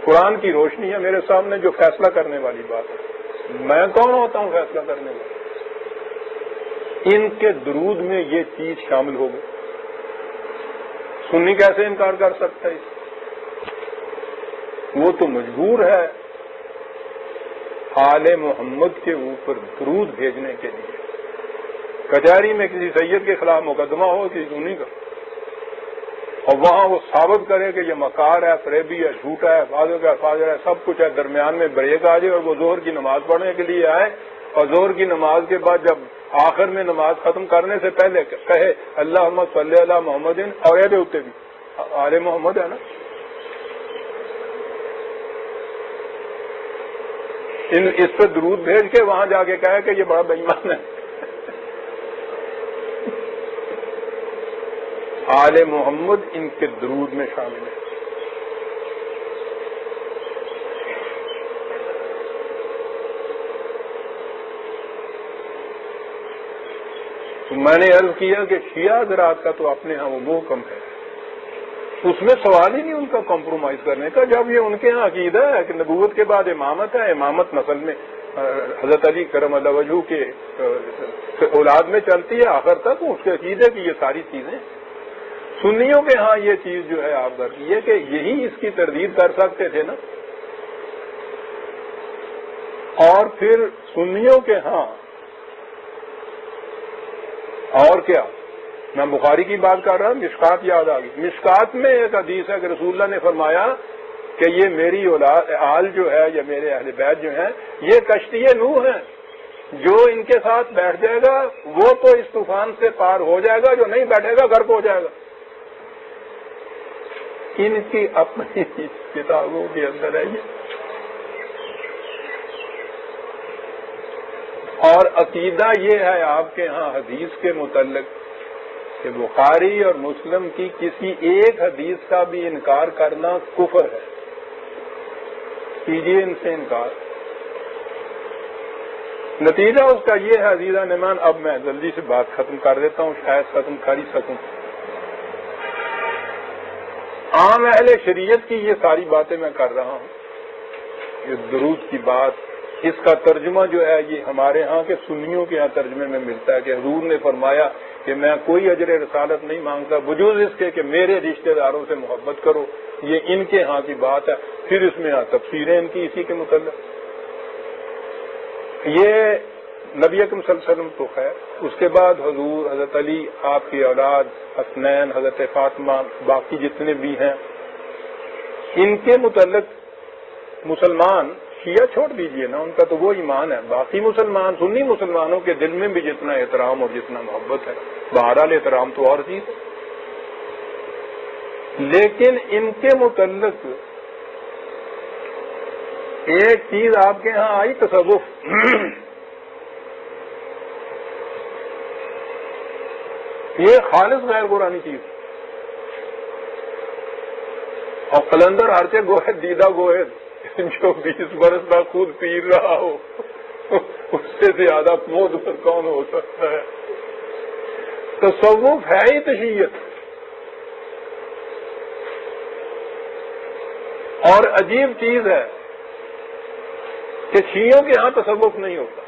قرآن کی روشنی ہے میرے سامنے جو فیصلہ کرنے والی بات ہے. میں کون ہوتا ہوں فیصلہ کرنے والا؟ ان کے درود میں یہ چیز شامل ہو گئی. سنی کیسے انکار کر سکتا ہے؟ وہ تو مجبور ہے آل محمد کے اوپر درود بھیجنے کے لیے. کچہری میں کسی سید کے خلاف مقدمہ ہو کسی سنی کا, اور وہاں وہ ثابت کرے کہ یہ مکار ہے, فریبی ہے, جھوٹا ہے, فاضل ہے, سب کچھ ہے, درمیان میں بریک آ جائے اور وہ ظہر کی نماز پڑھنے کے لیے آئے, اور ظہر کی نماز کے بعد جب آخر میں نماز ختم کرنے سے پہلے کہے اللہم صلی علی محمد, اور یہ ہوتے بھی آل محمد ہے نا. اس پہ درود بھیج کے وہاں جا کے کہے کہ یہ بڑا بے ایمان ہے. آل محمد ان کے درود میں شامل ہے. تو میں نے عرض کیا کہ شیعہ حضرات کا تو اپنے ہاں وہ محکم ہے, اس میں سوال ہی نہیں ان کا کمپرومائز کرنے کا. جب یہ ان کے ہاں عقیدہ ہے کہ نبوت کے بعد امامت ہے, امامت نسل میں حضرت علی کرم اللہ وجہہ کے اولاد میں چلتی ہے آخر تک, اس کے عقیدے کی یہ ساری چیزیں. سنیوں کے ہاں یہ چیز جو ہے آپ کر یہ کہ یہی اس کی تردید کر سکتے تھے نا. اور پھر سنیوں کے ہاں اور کیا, میں بخاری کی بات کر رہا ہوں, مشکات یاد آ گئی. مشکات میں ایک حدیث ہے کہ رسول اللہ نے فرمایا کہ یہ میری اولاد آل جو ہے یا میرے اہل بیت جو ہیں یہ کشتی نوح ہیں, جو ان کے ساتھ بیٹھ جائے گا وہ تو اس طوفان سے پار ہو جائے گا, جو نہیں بیٹھے گا غرق ہو جائے گا. ان کی اپنی کتابوں کے اندر ہے یہ. اور عقیدہ یہ ہے آپ کے ہاں حدیث کے متعلق کہ بخاری اور مسلم کی کسی ایک حدیث کا بھی انکار کرنا کفر ہے. کیجیے ان سے انکار. نتیجہ اس کا یہ ہے عزیزہ نمان, اب میں جلدی سے بات ختم کر دیتا ہوں, شاید ختم کر ہی سکوں. عام اہل شریعت کی یہ ساری باتیں میں کر رہا ہوں, یہ درود کی بات, اس کا ترجمہ جو ہے یہ ہمارے ہاں کے سنیوں کے ہاں ترجمے میں ملتا ہے کہ حضور نے فرمایا کہ میں کوئی اجر رسالت نہیں مانگتا بجوز اس کے کہ میرے رشتہ داروں سے محبت کرو. یہ ان کے ہاں کی بات ہے. پھر اس میں تفسیریں ان کی اسی کے متعلق. یہ نبی اکرم صلی اللہ علیہ وسلم تو خیر, اس کے بعد حضور, حضرت علی, آپ کی اولاد حسنین, حضرت فاطمہ, باقی جتنے بھی ہیں, ان کے متعلق مسلمان شیعہ چھوڑ دیجئے نا, ان کا تو وہ ایمان ہے. باقی مسلمان سنی مسلمانوں کے دل میں بھی جتنا احترام اور جتنا محبت ہے, بہرحال احترام تو اور چیز ہے. لیکن ان کے متعلق ایک چیز آپ کے ہاں آئی، تصوف۔ یہ خالص غیر قرآنی چیز، اور قلندر ہرچے گوہد دیدہ گوہد جو 20 برس میں خود پیر رہا ہو اس سے زیادہ موت کون ہو سکتا ہے؟ تصوف ہے ہی تشیعت، اور عجیب چیز ہے کہ شیعوں کے ہاں تصوف نہیں ہوتا،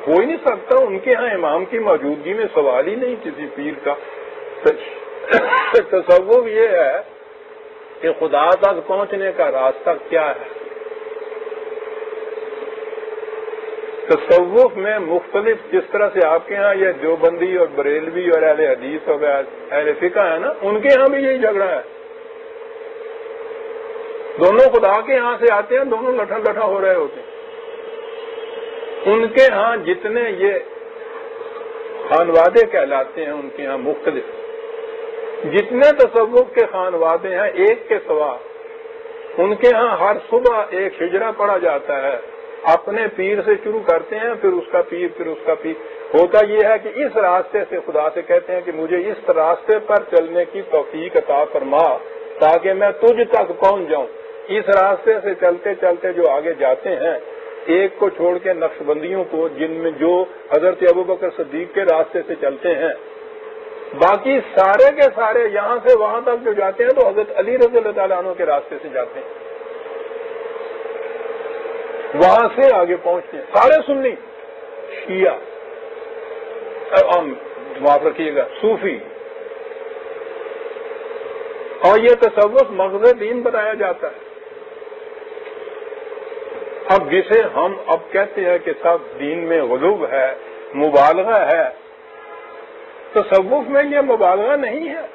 ہو ہی نہیں سکتا، ان کے ہاں امام کی موجودگی میں سوال ہی نہیں کسی پیر کا۔ تصوف یہ ہے کہ خدا تک پہنچنے کا راستہ کیا ہے۔ تصوف میں مختلف، جس طرح سے آپ کے ہاں یہ دیوبندی اور بریلوی اور اہل حدیث اور اہل فقہ ہے نا، ان کے ہاں بھی یہی جھگڑا ہے، دونوں خدا کے ہاں سے آتے ہیں، دونوں لٹھا لٹھا ہو رہے ہوتے ہیں۔ ان کے ہاں جتنے یہ خانوادے کہلاتے ہیں، ان کے ہاں مختلف جتنے تصوف کے خانوادے ہیں، ایک کے سوا ان کے ہاں ہر صبح ایک ہجرہ پڑھا جاتا ہے، اپنے پیر سے شروع کرتے ہیں، پھر اس کا پیر، پھر اس کا پیر۔ ہوتا یہ ہے کہ اس راستے سے خدا سے کہتے ہیں کہ مجھے اس راستے پر چلنے کی توفیق عطا فرما تاکہ میں تجھ تک پہنچ جاؤں۔ اس راستے سے چلتے چلتے جو آگے جاتے ہیں، ایک کو چھوڑ کے نقشبندیوں کو، جن میں جو حضرت ابوبکر صدیق کے راستے سے چلتے ہیں، باقی سارے کے سارے یہاں سے وہاں تک جو جاتے ہیں تو حضرت علی رضی اللہ تعالیٰ عنہ کے راستے سے جاتے ہیں، وہاں سے آگے پہنچتے ہیں، سارے سنی، شیعہ، معاف رکھیے گا، صوفی، اور یہ تصوف مغز دین بتایا جاتا ہے۔ اب جسے ہم اب کہتے ہیں کہ سب دین میں غلو ہے، مبالغہ ہے، تصوف میں یہ مبالغہ نہیں ہے۔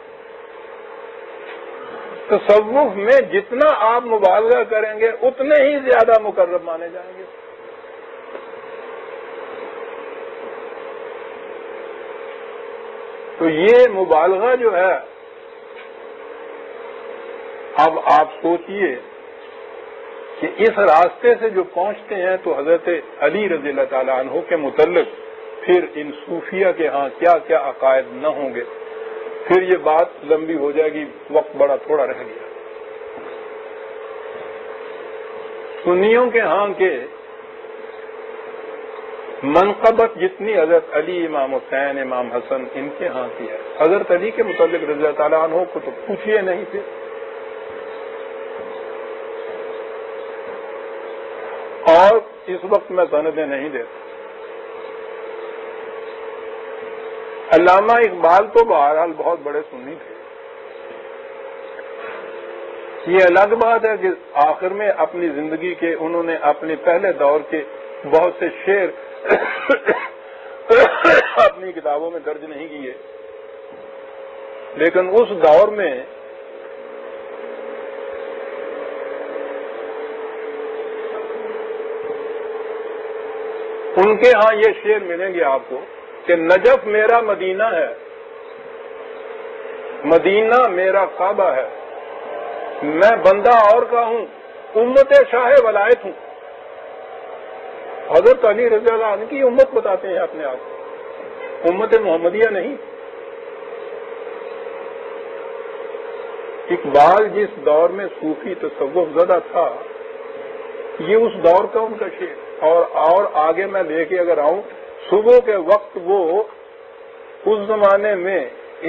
تصوف میں جتنا آپ مبالغہ کریں گے اتنے ہی زیادہ مقرب مانے جائیں گے۔ تو یہ مبالغہ جو ہے، اب آپ سوچئے کہ اس راستے سے جو پہنچتے ہیں تو حضرت علی رضی اللہ تعالیٰ عنہ کے متعلق پھر ان صوفیہ کے ہاں کیا کیا عقائد نہ ہوں گے، پھر یہ بات لمبی ہو جائے گی، وقت بڑا تھوڑا رہ گیا۔ سنیوں کے ہاں کے منقبت جتنی حضرت علی، امام حسین، امام حسن ان کے ہاں کی ہے، حضرت علی کے متعلق رضی اللہ تعالیٰ عنہ کو تو پوچھئے نہیں تھے، اور اس وقت میں سندیں نہیں دیتا۔ علامہ اقبال تو بہرحال بہت بڑے سنی تھے، یہ الگ بات ہے کہ آخر میں اپنی زندگی کے انہوں نے اپنے پہلے دور کے بہت سے شعر اپنی کتابوں میں درج نہیں کیے، لیکن اس دور میں ان کے ہاں یہ شعر ملیں گے آپ کو کہ نجف میرا مدینہ ہے، مدینہ میرا کعبہ ہے، میں بندہ اور کا ہوں، امت شاہ ولایت ہوں۔ حضرت علی رضی اللہ عنہ کی امت بتاتے ہیں اپنے آپ کو، امت محمدیہ نہیں۔ اقبال جس دور میں صوفی تصوف زدہ تھا، یہ اس دور کا ان کا شعر، اور آگے میں لے کے اگر آؤں، صبح کے وقت وہ اس زمانے میں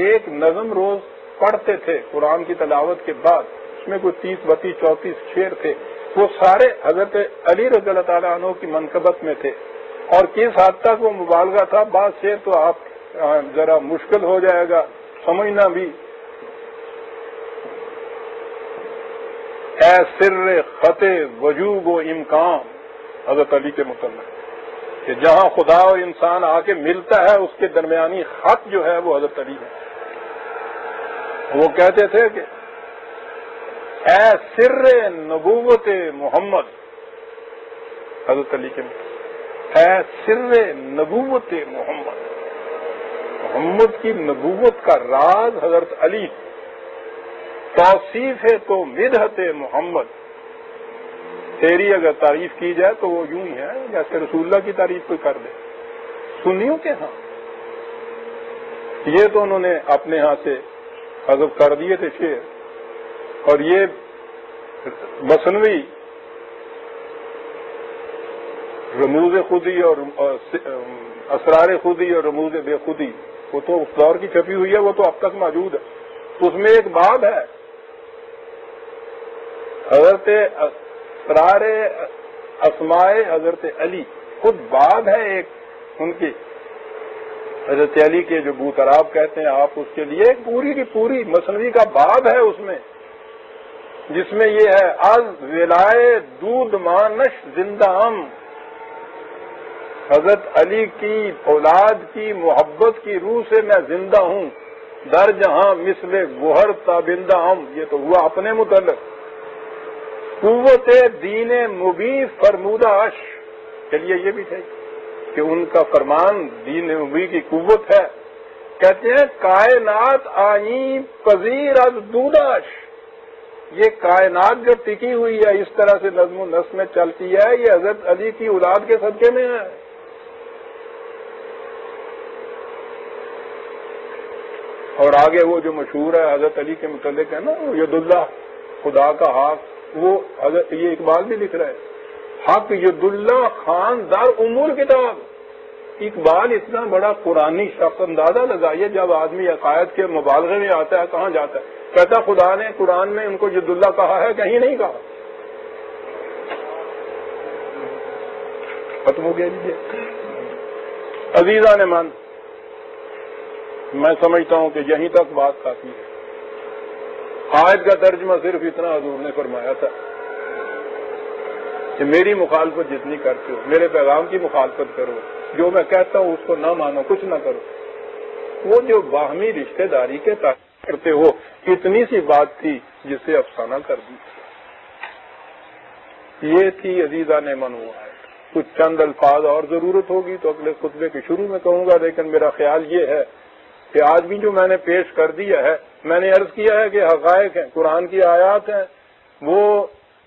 ایک نظم روز پڑھتے تھے قرآن کی تلاوت کے بعد، اس میں کوئی 30 32 34 شعر تھے، وہ سارے حضرت علی رضی اللہ تعالیٰ عنہ کی منقبت میں تھے، اور کس حد تک وہ مبالغہ تھا، بعض شعر تو آپ ذرا مشکل ہو جائے گا سمجھنا بھی۔ اے سر خط وجوب و امکان، حضرت علی کے متعلق، کہ جہاں خدا اور انسان آ کے ملتا ہے اس کے درمیانی خط جو ہے وہ حضرت علی ہے۔ وہ کہتے تھے کہ اے سر نبوت محمد، حضرت علی کے متعلق، اے سر نبوت محمد، محمد کی نبوت کا راز حضرت علی، توصیف ہے تو مدحت محمد، تیری اگر تعریف کی جائے تو وہ یوں ہی ہے جیسے رسول اللہ کی تعریف کوئی کر دے. سنیوں کے ہاں یہ تو انہوں نے اپنے ہاں سے حذف کر دیے تھے شعر، اور یہ مثنوی رموز خودی اور اسرار خودی اور رموز بے خودی وہ تو اس دور کی چھپی ہوئی ہے، وہ تو اب تک موجود ہے. اس میں ایک باب ہے حضرت اسرار اسماء حضرت علی، خود باب ہے ایک ان کی، حضرت علی کے جو بوتراب کہتے ہیں آپ، اس کے لیے ایک پوری کی پوری مثنوی کا باب ہے اس میں، جس میں یہ ہے از ولائے دودھ مانش زندہ ہم، حضرت علی کی اولاد کی محبت کی روح سے میں زندہ ہوں، در جہاں مثل گوہر تابندہ ہم. یہ تو ہوا اپنے متعلق. قوت دین مبین فرمودہ اش کے لیے یہ بھی تھے کہ ان کا فرمان دین مبین کی قوت ہے. کہتے ہیں کائنات آئیں پذیر از دوداش، یہ کائنات جو ٹکی ہوئی ہے اس طرح سے نظم و نسق میں چلتی ہے، یہ حضرت علی کی اولاد کے صدقے میں ہے. اور آگے وہ جو مشہور ہے حضرت علی کے متعلق ہے نا، ید اللہ خدا کا حق، وہ حضرت یہ اقبال بھی لکھ رہا ہے، حق ید اللہ خان در امور کتاب. اقبال اتنا بڑا قرآنی شخص، اندازہ لگائیے جب آدمی عقائد کے مبالغے میں آتا ہے کہاں جاتا ہے. کہتا خدا نے قرآن میں ان کو ید اللہ کہا ہے، کہیں نہیں کہا. ختم ہو گیا جی. عزیزان من، میں سمجھتا ہوں کہ یہیں تک بات کافی ہے. آیت کا ترجمہ صرف اتنا حضور نے فرمایا تھا کہ میری مخالفت جتنی کرتے ہو، میرے پیغام کی مخالفت کرو، جو میں کہتا ہوں اس کو نہ مانو، کچھ نہ کرو. وہ جو باہمی رشتہ داری کے تعلق کرتے ہو، اتنی سی بات تھی جسے افسانہ کر دی. یہ تھی عزیزان من وہ آیت. کچھ چند الفاظ اور ضرورت ہوگی تو اگلے خطبے کے شروع میں کہوں گا، لیکن میرا خیال یہ ہے کہ آج بھی جو میں نے پیش کر دیا ہے، میں نے عرض کیا ہے کہ حقائق ہیں، قرآن کی آیات ہیں، وہ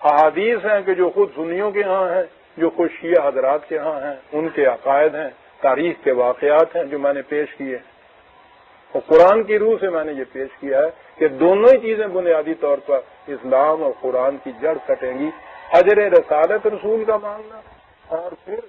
احادیث ہیں کہ جو خود سنیوں کے ہاں ہیں، جو خود شیعہ حضرات کے ہاں ہیں، ان کے عقائد ہیں، تاریخ کے واقعات ہیں جو میں نے پیش کیے. اور قرآن کی روح سے میں نے یہ پیش کیا ہے کہ دونوں ہی چیزیں بنیادی طور پر اسلام اور قرآن کی جڑ کٹیں گی. اجر رسالت رسول کا مانگنا اور پھر